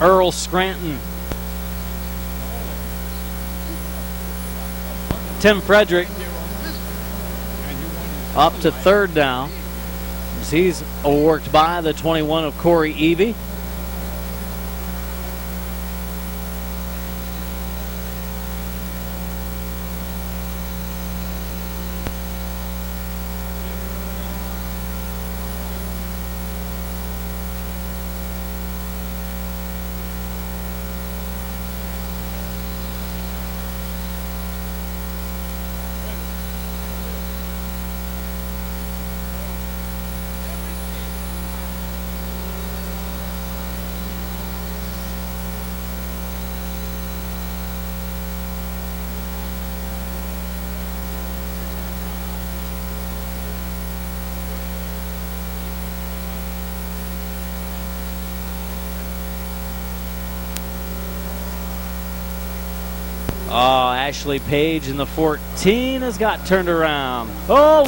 Earl Scranton. Tim Frederick up to third now as he's worked by the 21 of Corey Evie. Oh, Ashley Page in the 14 has got turned around. Oh!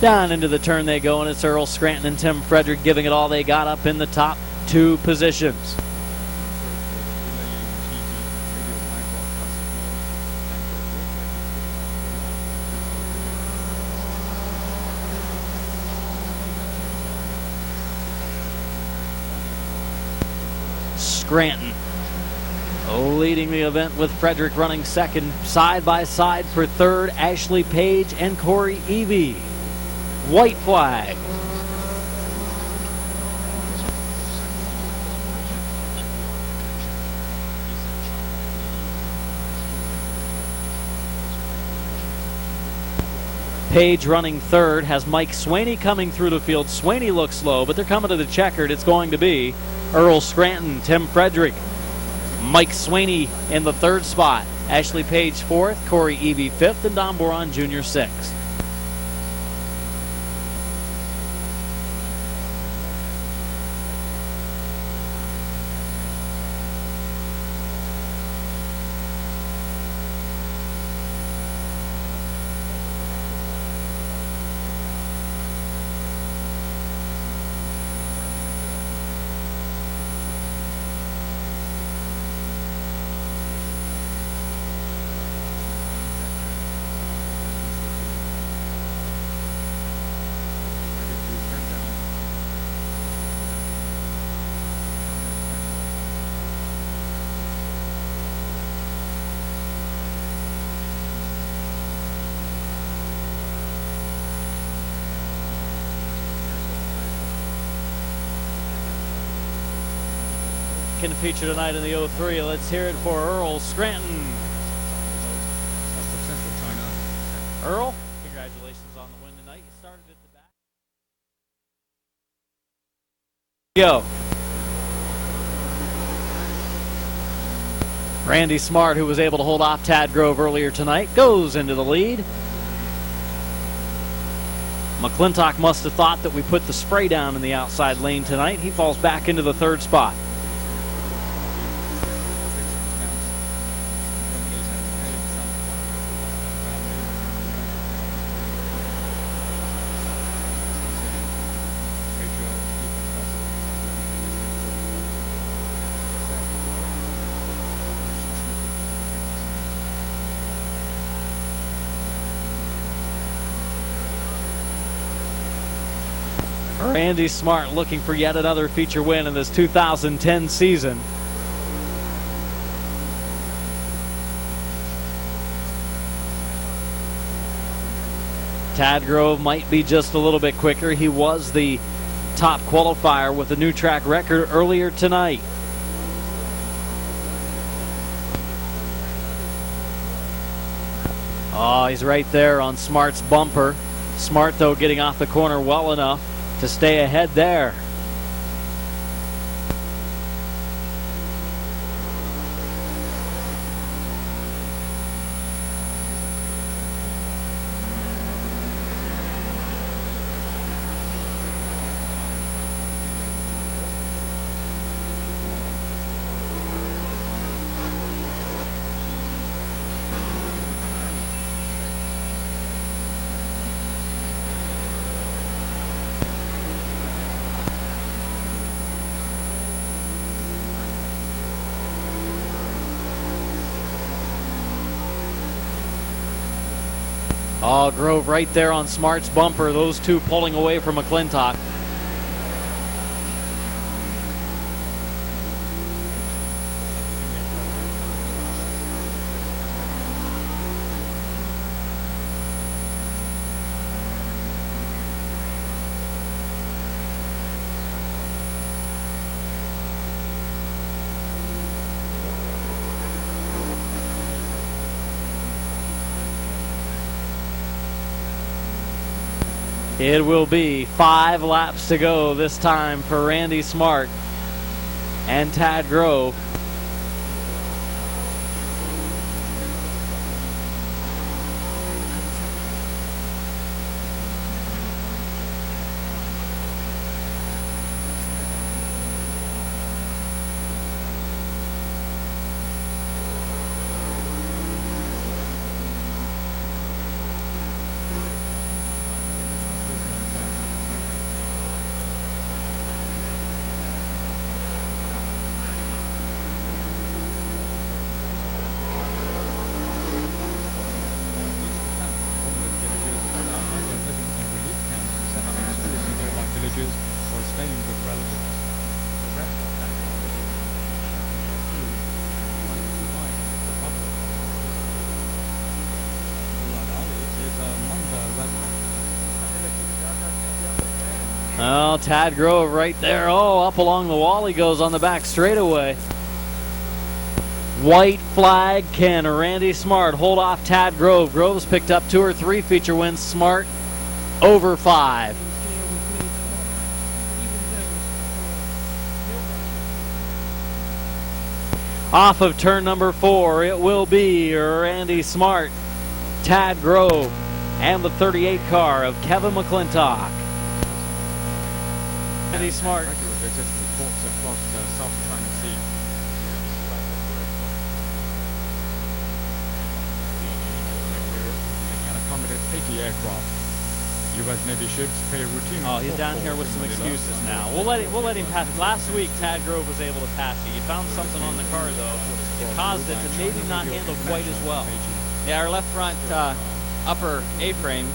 Down into the turn they go, and it's Earl Scranton and Tim Frederick giving it all they got up in the top 2 positions. Scranton leading the event with Frederick running second, side by side for third, Ashley Page and Corey Evie. White flag. Page running third, has Mike Swaney coming through the field. Swaney looks low, but they're coming to the checkered. It's going to be Earl Scranton, Tim Frederick, Mike Swaney in the third spot. Ashley Page fourth, Corey Evie fifth, and Don Boron Jr. sixth. Can feature tonight in the 03. Let's hear it for Earl Scranton. Earl, congratulations on the win tonight. You started at the back. Go. Randy Smart, who was able to hold off Tad Grove earlier tonight, goes into the lead. McClintock must have thought that we put the spray down in the outside lane tonight. He falls back into the third spot. Randy Smart looking for yet another feature win in this 2010 season. Tad Grove might be just a little bit quicker. He was the top qualifier with a new track record earlier tonight. Oh, he's right there on Smart's bumper. Smart, though, getting off the corner well enough to stay ahead there. Oh, Grove right there on Smart's bumper. Those two pulling away from McClintock. It will be 5 laps to go this time for Randy Smart and Tad Grove. Well, Tad Grove right there. Oh, up along the wall he goes on the back straightaway. White flag. Can Randy Smart hold off Tad Grove? Grove's picked up 2 or 3 feature wins. Smart over 5. Off of turn number 4, it will be Randy Smart, Tad Grove, and the 38 car of Kevin McClintock. Randy Smart. Aircraft. You guys maybe should pay a routine. Oh, he's down here with some excuses now. We'll let him pass. Last week, Tad Grove was able to pass you. You found something on the car though. It caused it to maybe not handle quite as well. Yeah, our left front upper A-frame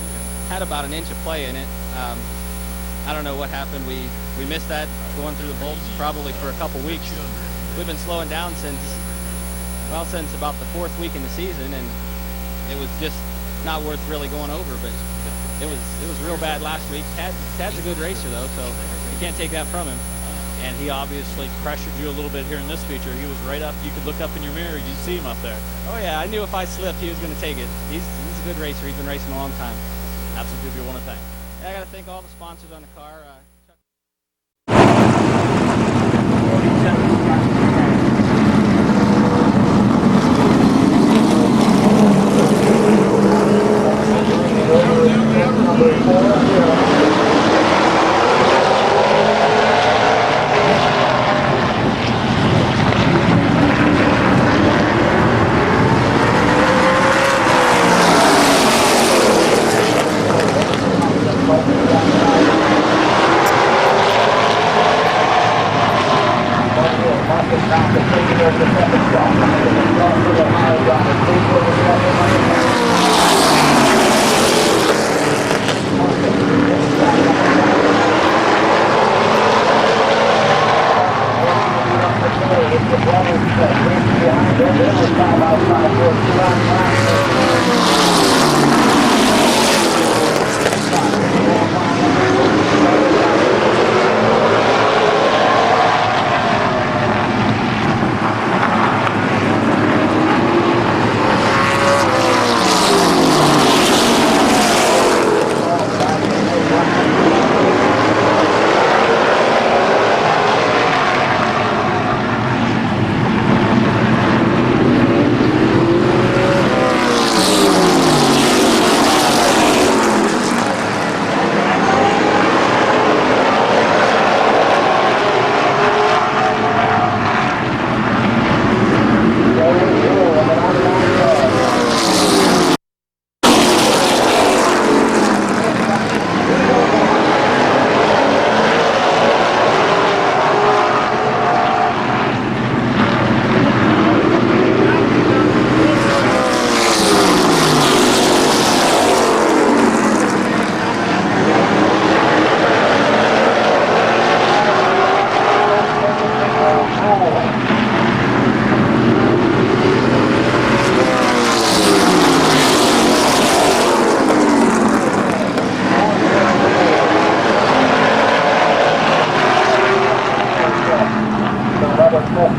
had about an inch of play in it. I don't know what happened. We missed that going through the bolts probably for a couple weeks. We've been slowing down since about the 4th week in the season, and it was just not worth really going over. But it was real bad last week. Tad's a good racer though, so you can't take that from him. And he obviously pressured you a little bit here in this feature. He was right up. You could look up in your mirror. You'd see him up there. Oh yeah, I knew if I slipped, he was going to take it. He's a good racer. He's been racing a long time. That's what people want to thank. I got to thank all the sponsors on the car.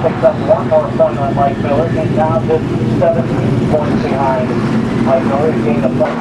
Picks up one more point on Mike Miller, and now just 17 points behind Mike Miller to gain a point.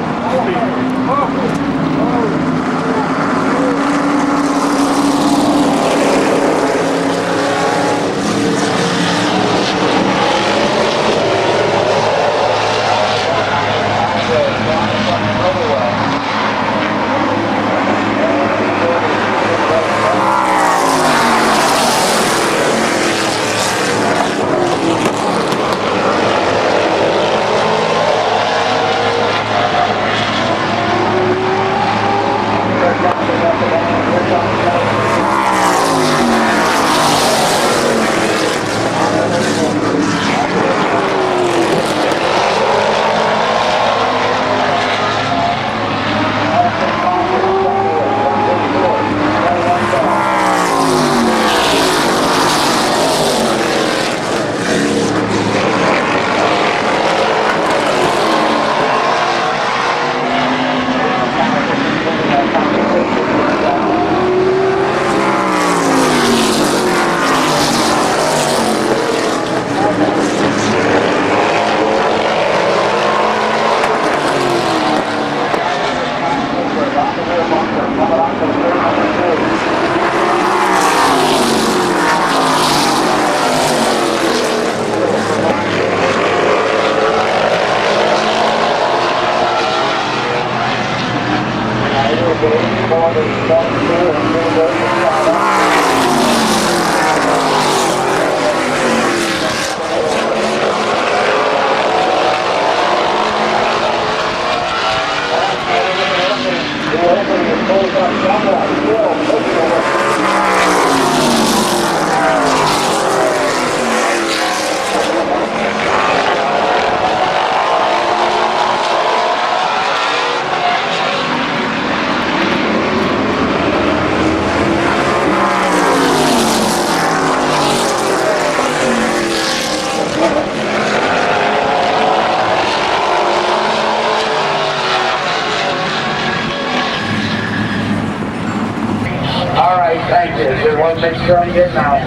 Thank you. Everyone make sure I'm getting out.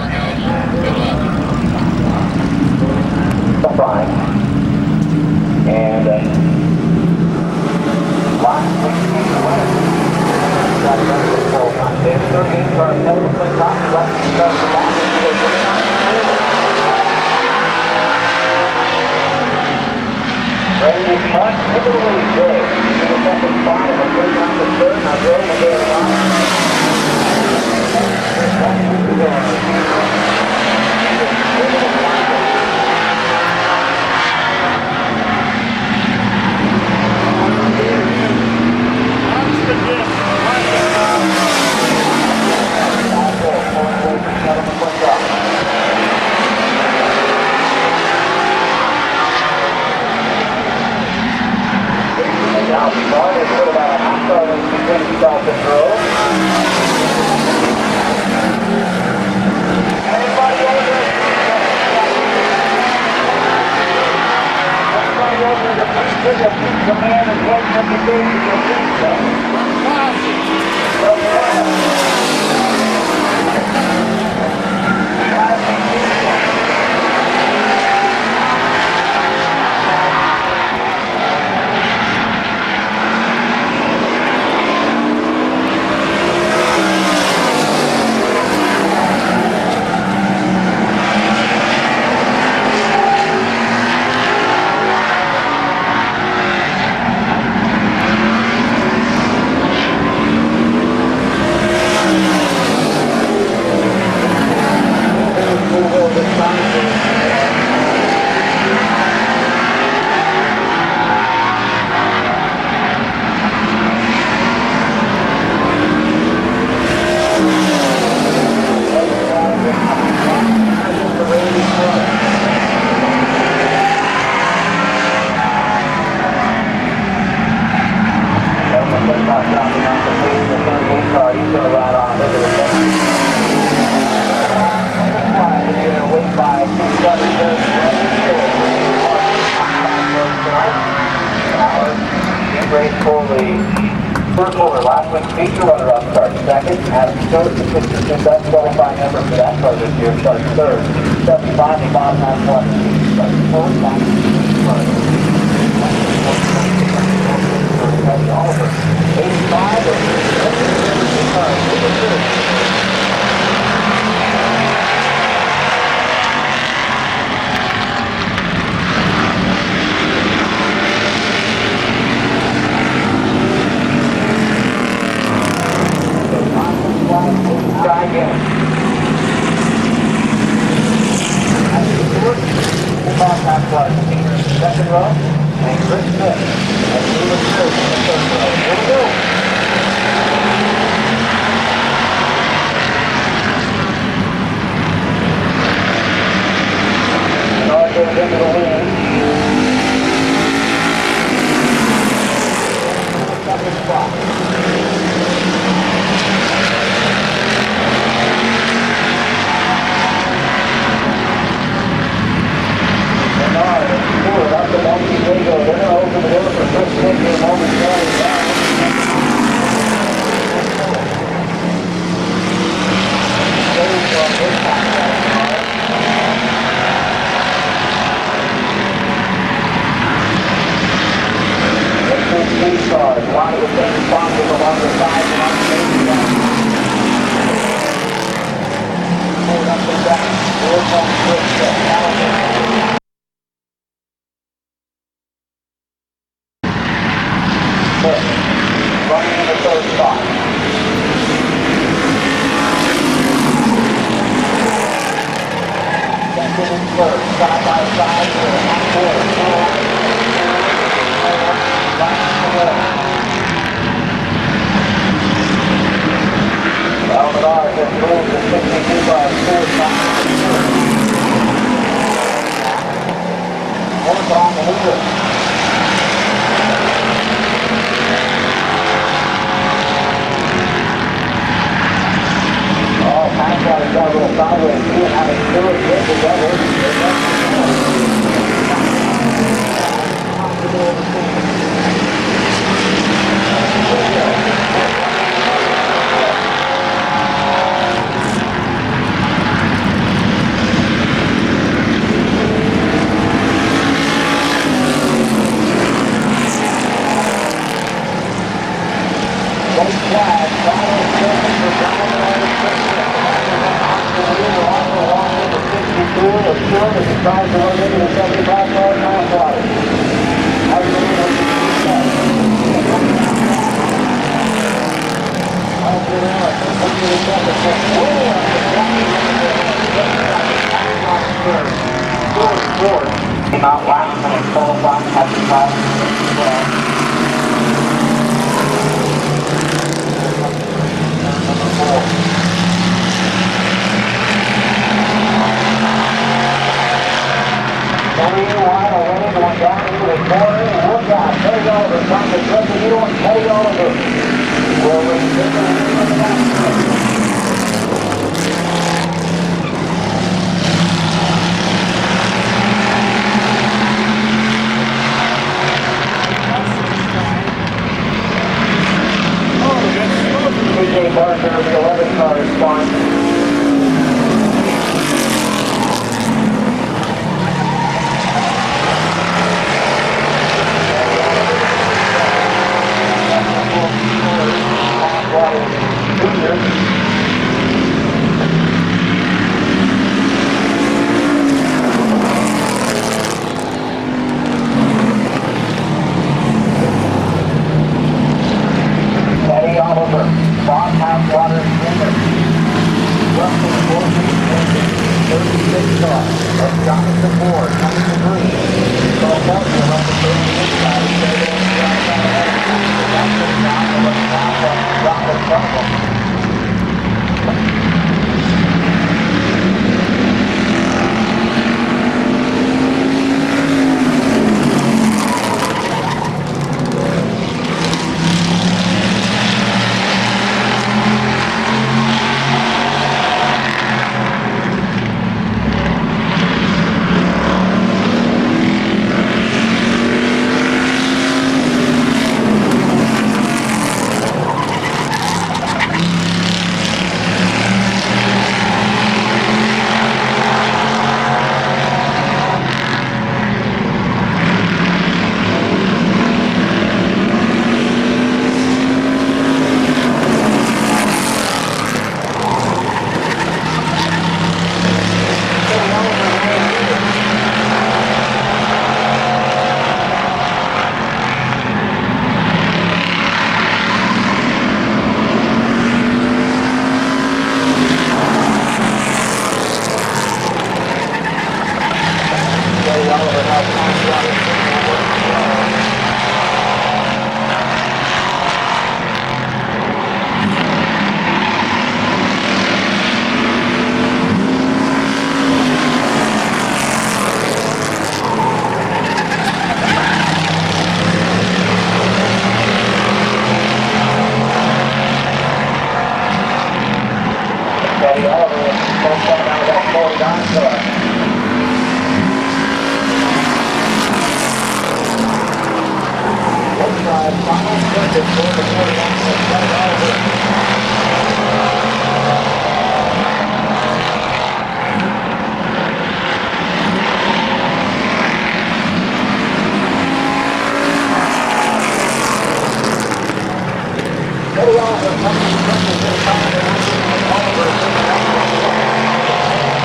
Fine. And last 16 away. Got another full time. There's 13 for another quick top. Left to start the back. Ready to punch. Look at the way he's good. In the second spot, and a third down to third. Now Joe will get it on. Now, started with about a half hour to self-control. Anybody over there? Command is waiting at the gate to last week's feature runner-up starts second. Adam Stewart, the 62 best qualifying member for that car this year, starts third. 75, the bottom half one. Starts fourth, Oliver. 85, try again. Second row, and Chris Smith. And he was third in the third row. Here we go. And all goes into the lead. Second spot. Up the monkey Diego, they're going to open the door for Chris Smith here momentarily. Three cars, a lot of the same sponsors along the side and on the main side. Hold up the back, doors on the switch, running in the third spot. Second and third, side by side here. Almenard has moved to 62 by 4 times. Fourth on the leader. I've got a little sideways too, and having two of them together. Tries to run into the 75-yard half water. Came out last minute, qualifying at the top. Wide away, going down into the corner. Look out, Teddy Oliver trying to thread the needle, and Teddy Oliver will return the lead on the back. final circuit for the 41.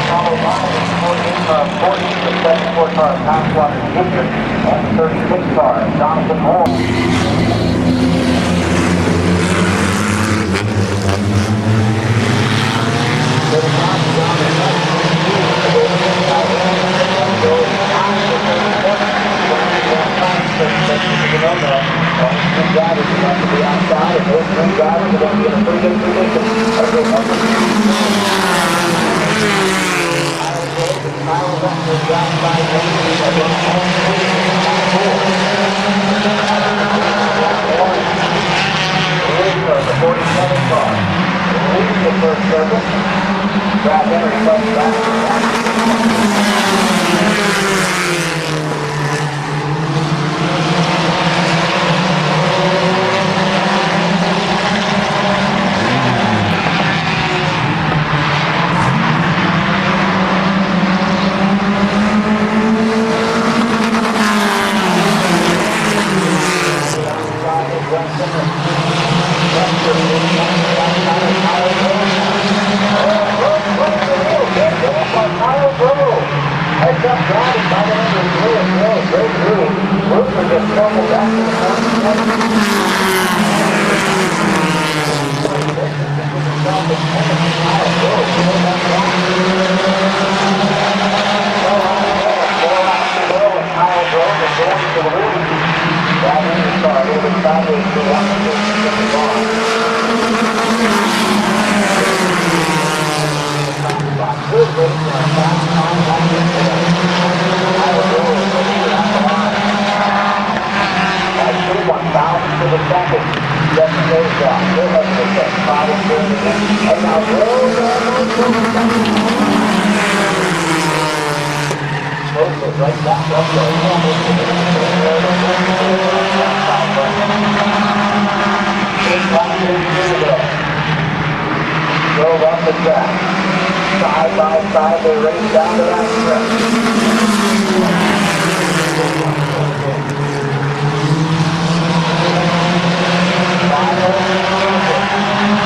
Followed by the 40 to 74 car, Tom Swanson Jr., and the 36 car, Jonathan Moore. Three drivers are going to be outside, and those three drivers are going to be in a pretty good position as they come to the Kyle Russell is outside lane. The 47 car leads the first circuit. Brad Henry comes back. Drove off the track. Side by side, they race down to that stretch.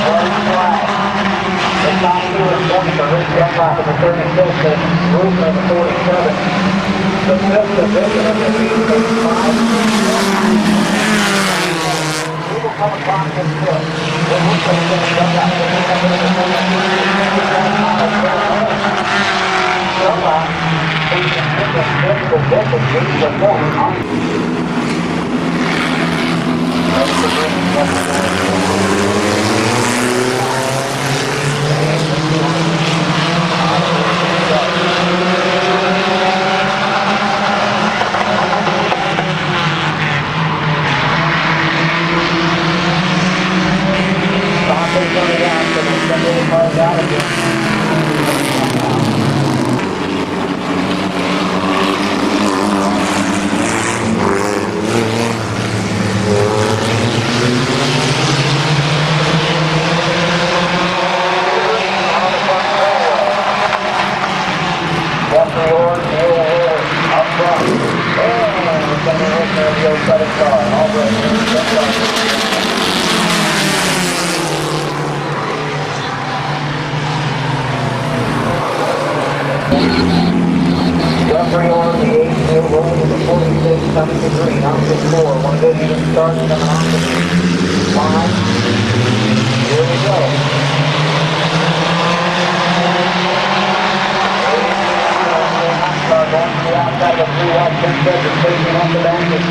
Final flag. The top two is going to Rich Dunlop in the 36 and Ruben in the 47. The fifth division of the 35. We will come across this field. It looks like it's going to jump out. Dunlop is the fifth division. He's the fourth. Referee on the 8 field rolling with the 46 coming to green. Opposite 4. One good even start coming off the 5. Here we go. Going to the outside of the 3-wide 10 seconds, taking off the back and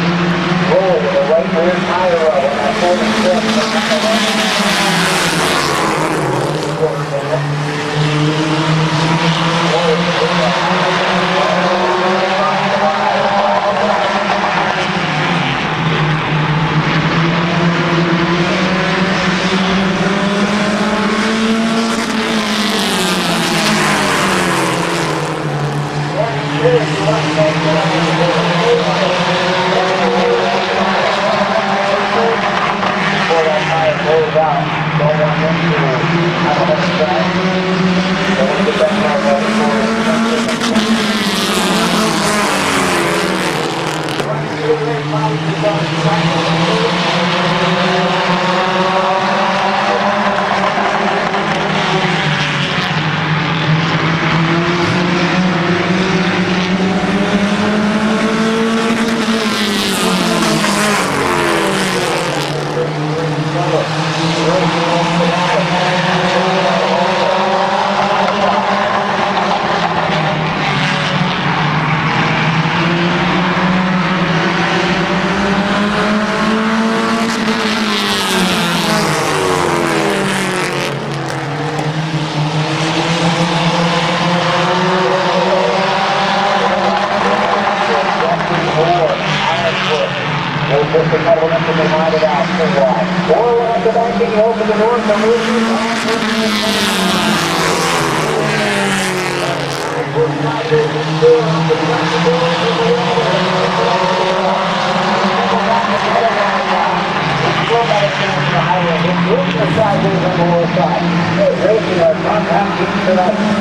roll with a right rear tire rub on that 46. Just a couple of them to line it out too wide. Or when the banking, you open the door, the racing our compound keeps tonight.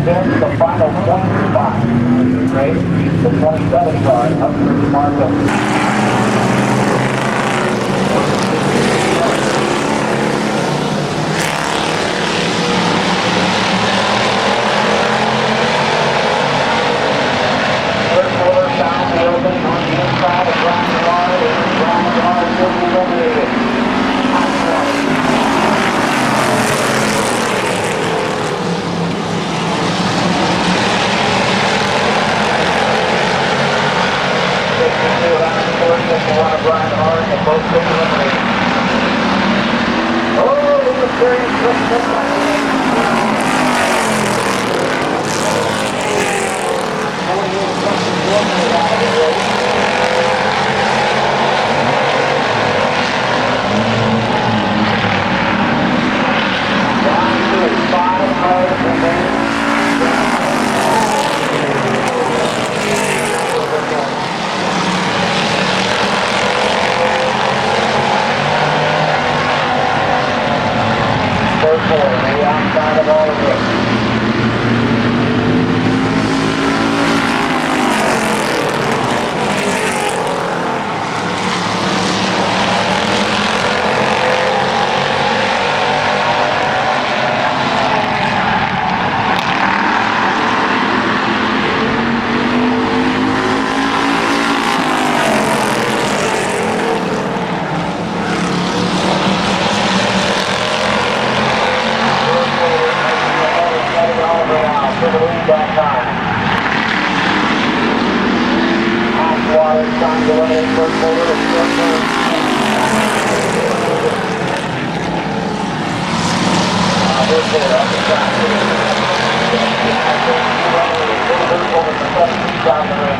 5th, the final point spot. Great. The 27 car up to the mark.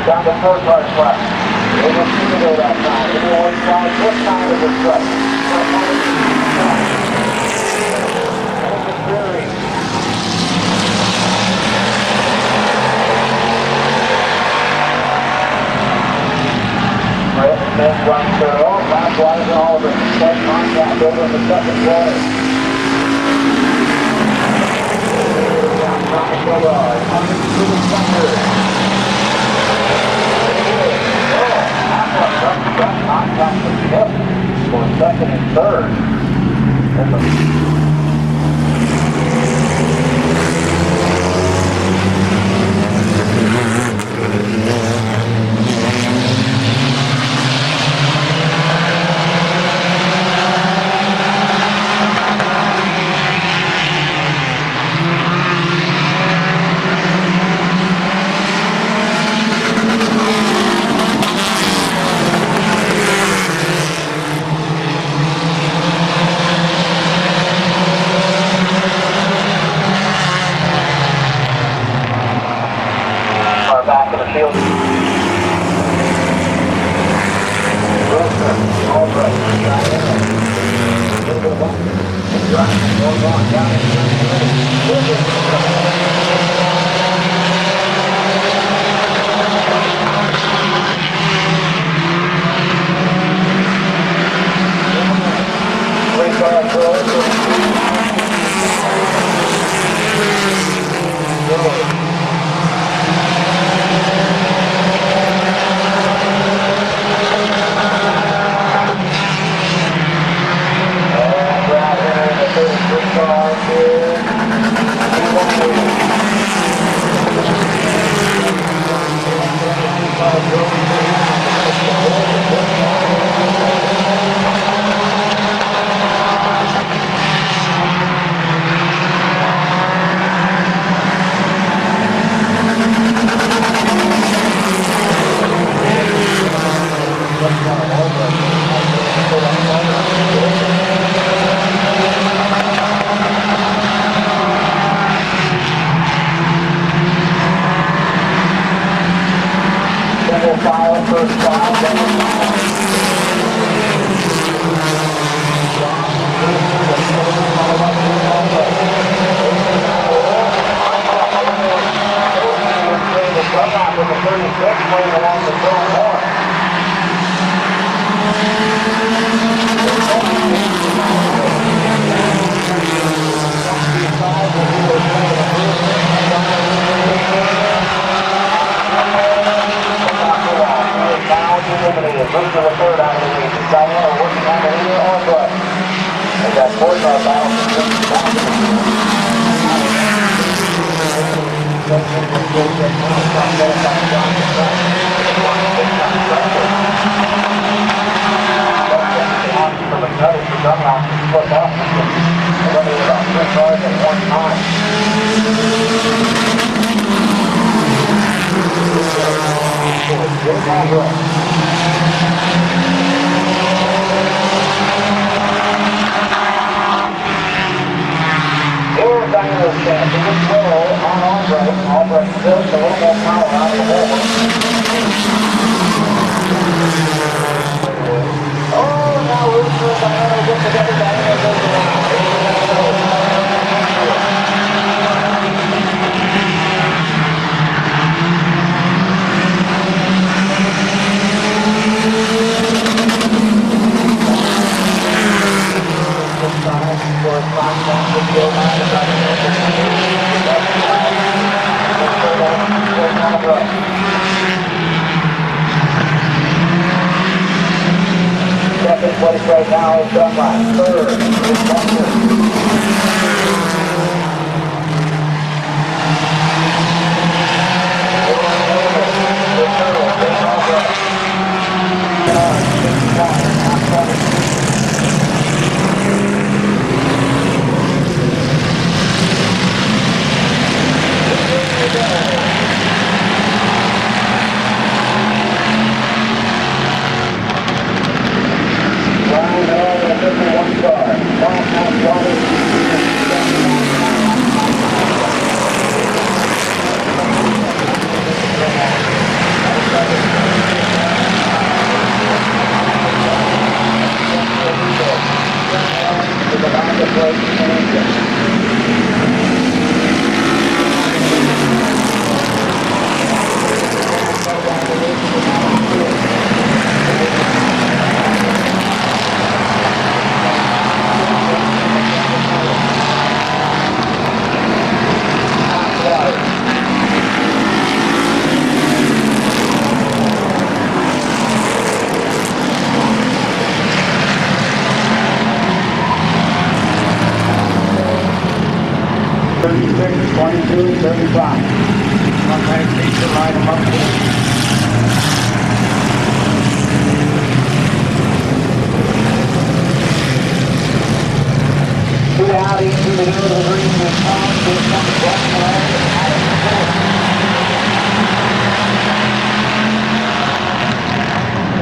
Down to 4 cars left. It was Speedway that time. Everyone tried this time it was good. Brett Smith runs through. Likewise, all of the set contact over in the second quarter. Outside the yard. Coming to the center. Contact with Smith for second and third. Back in the field. All right. lap to split up. Eliminated about 3 cars at one time. Get that right. Here, Dino's chance. He was slow on Albright. Albright built a little more power out of the wall. Oh, now Rooster and Dino get together. Dino goes around. Second place right now is done by third. Is Buster.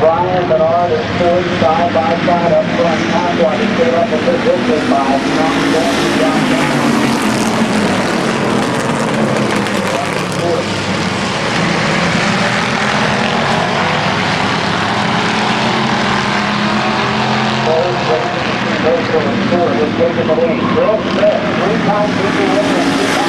Brian Bernard is third, side by side up front. Conway is still up in position by Tom John. Is taking the lead. Bill Smith, 3-time Super winner in 2000.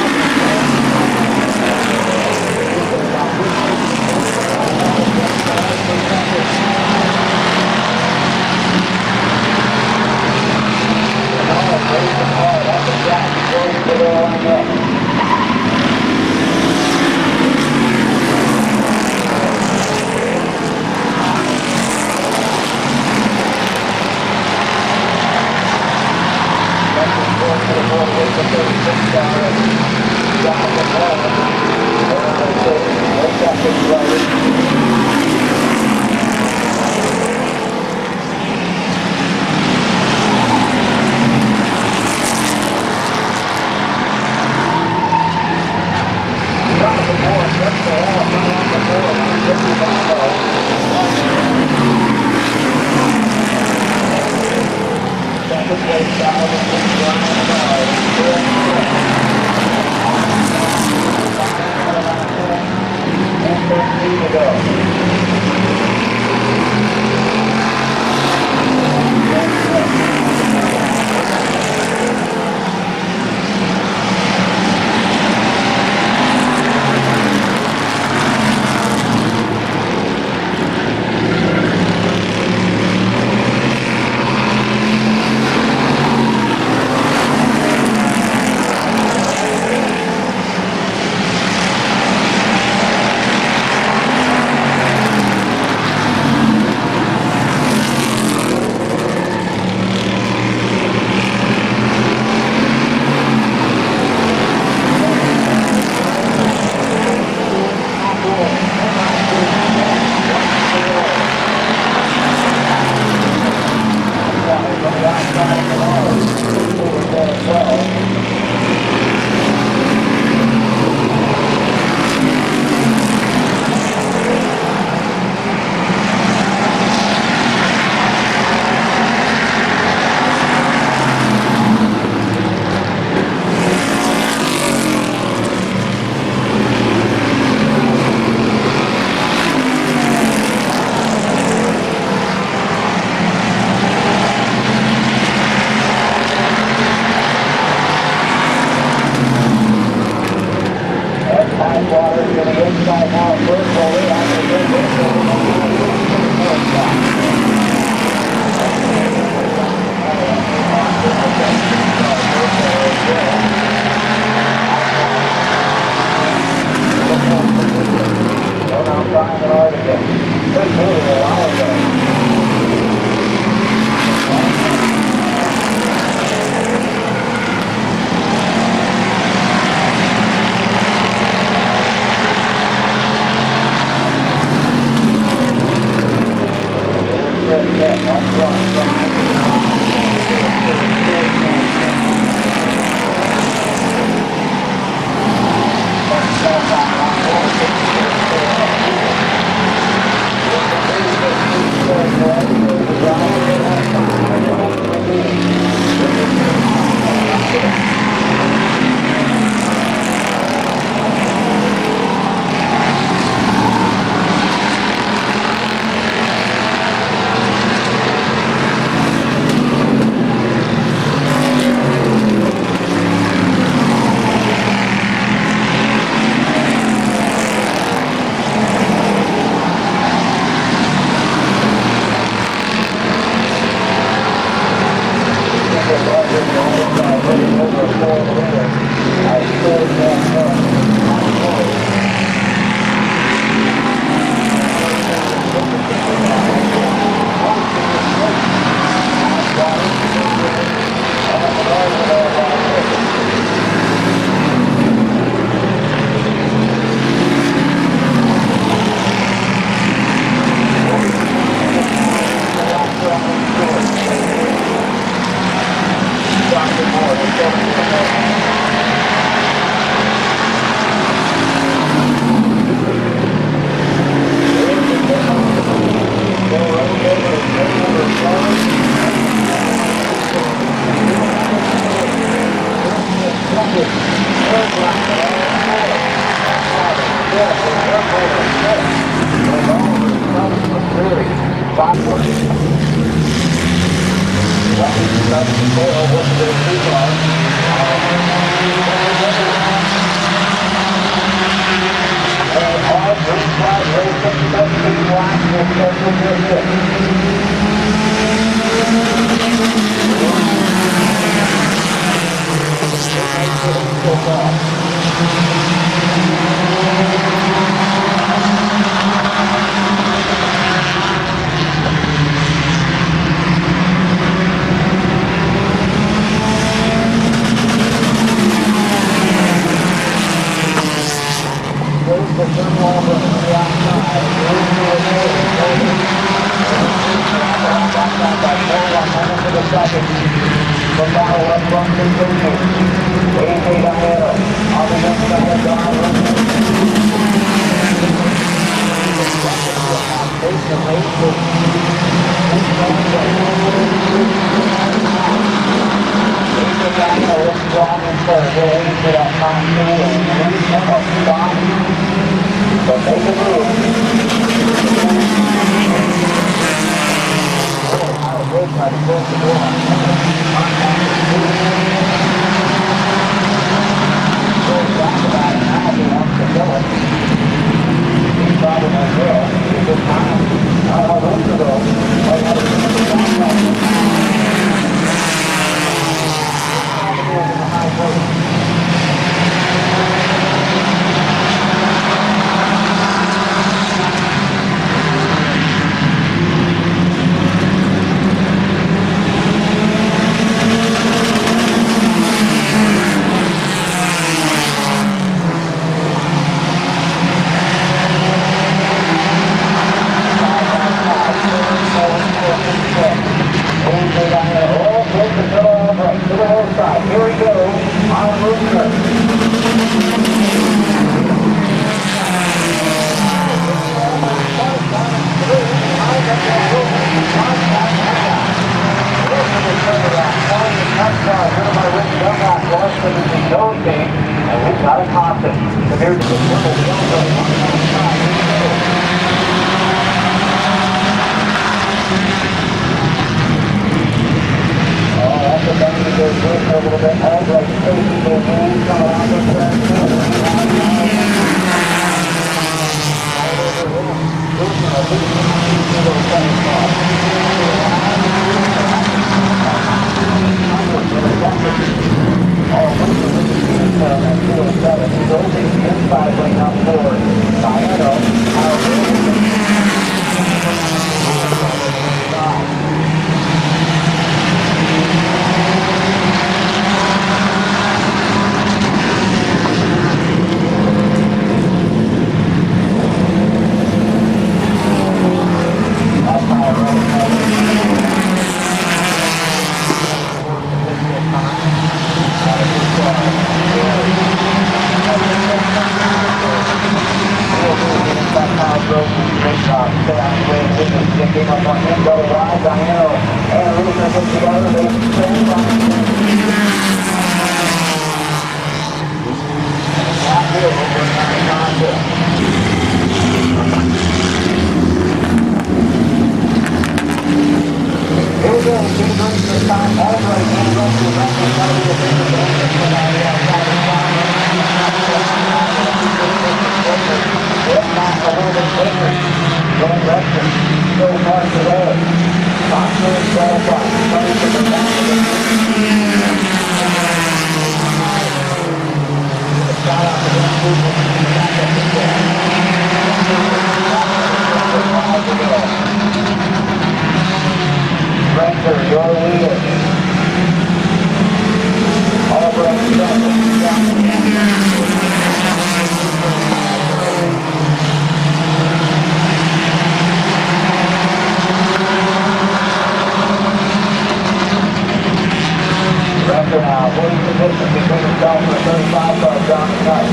Sector now, holding position between himself and the 35 car down the cut.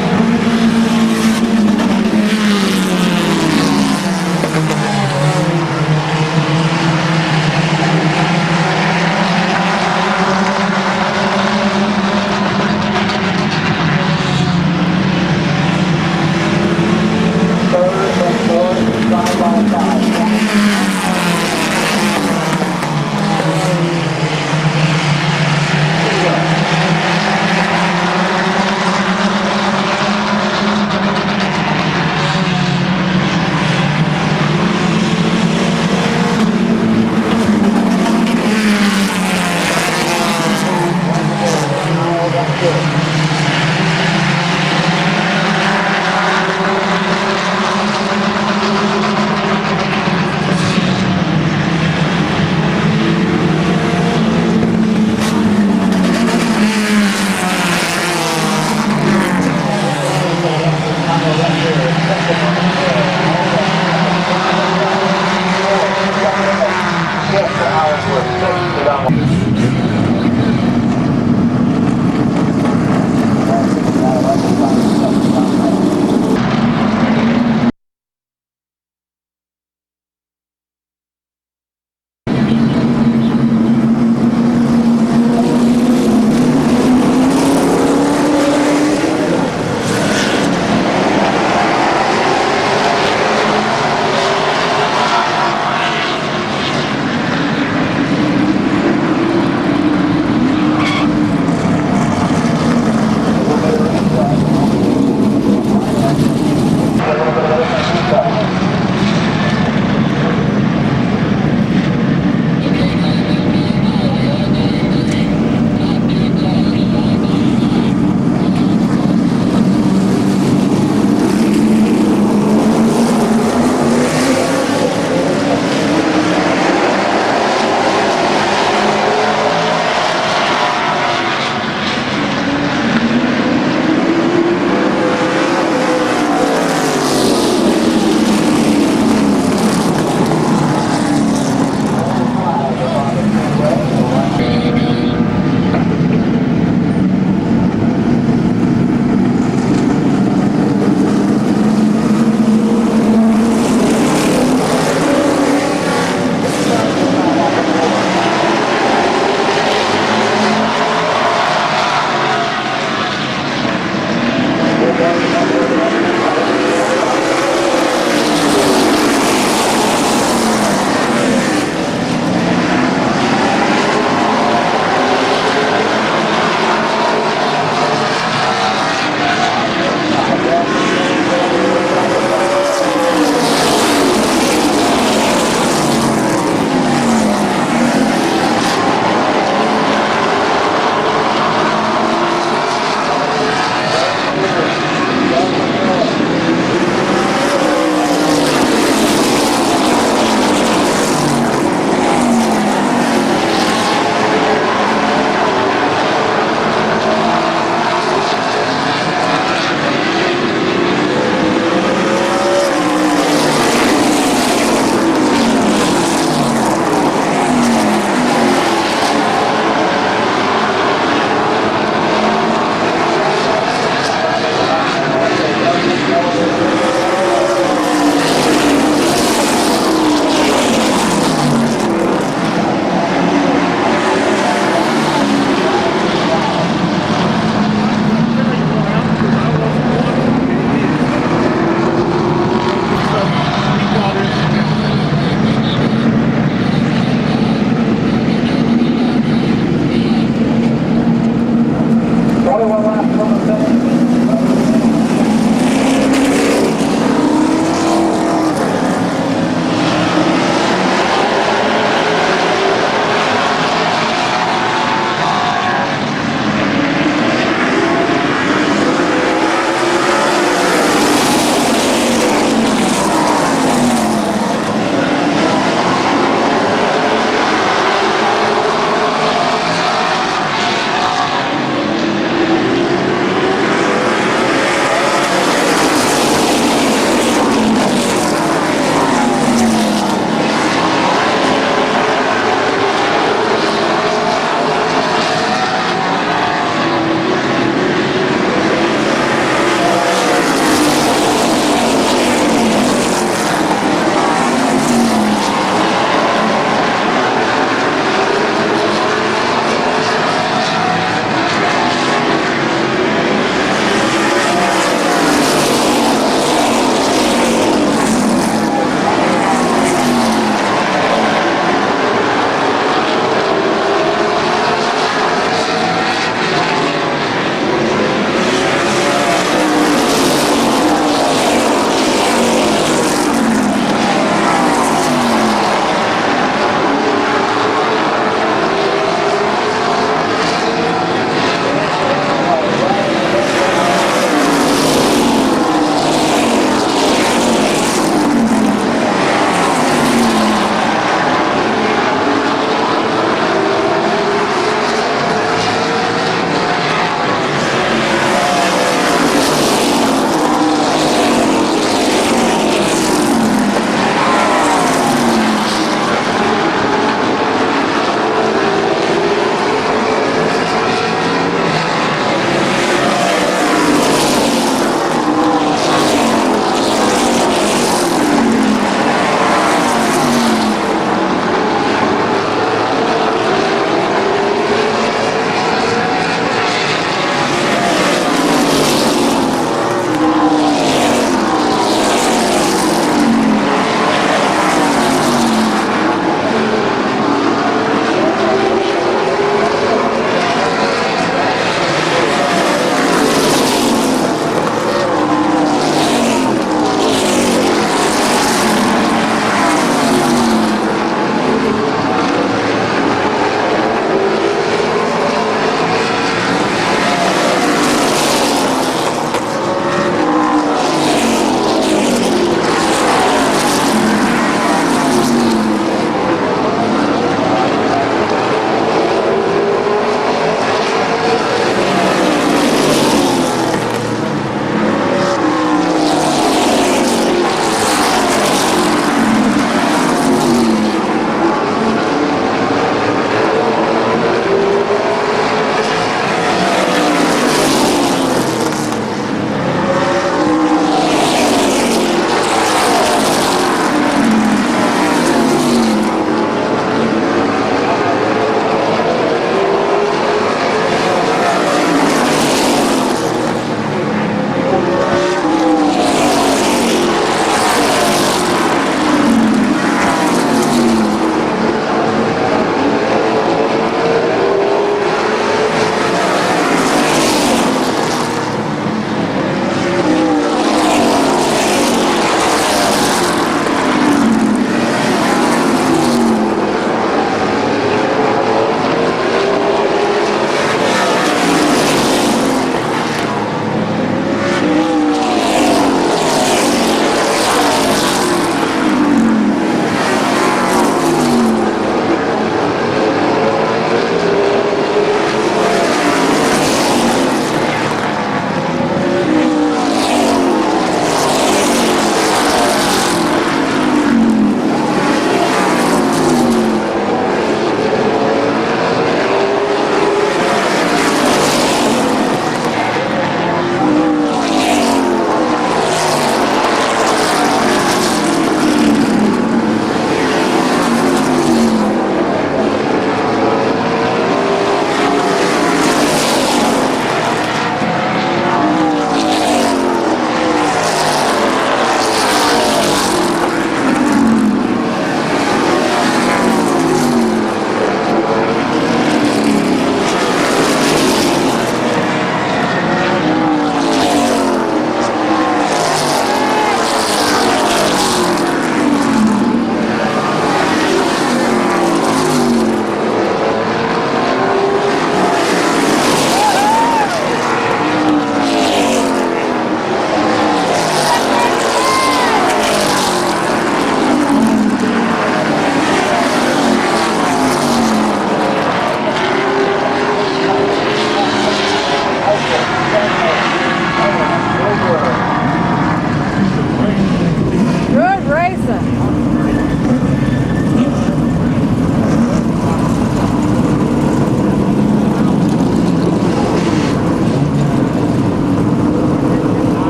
Third and fourth, side by side.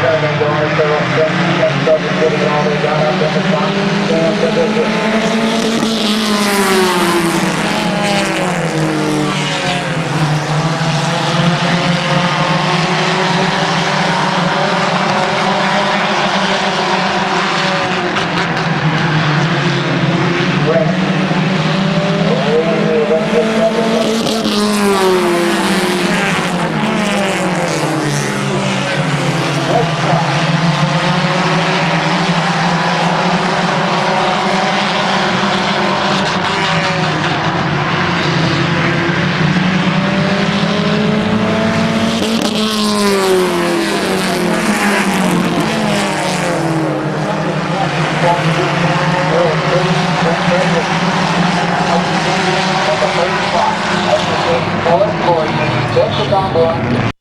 Turning doors, so getting all the way down up in the front. And the Bullet for you. Just the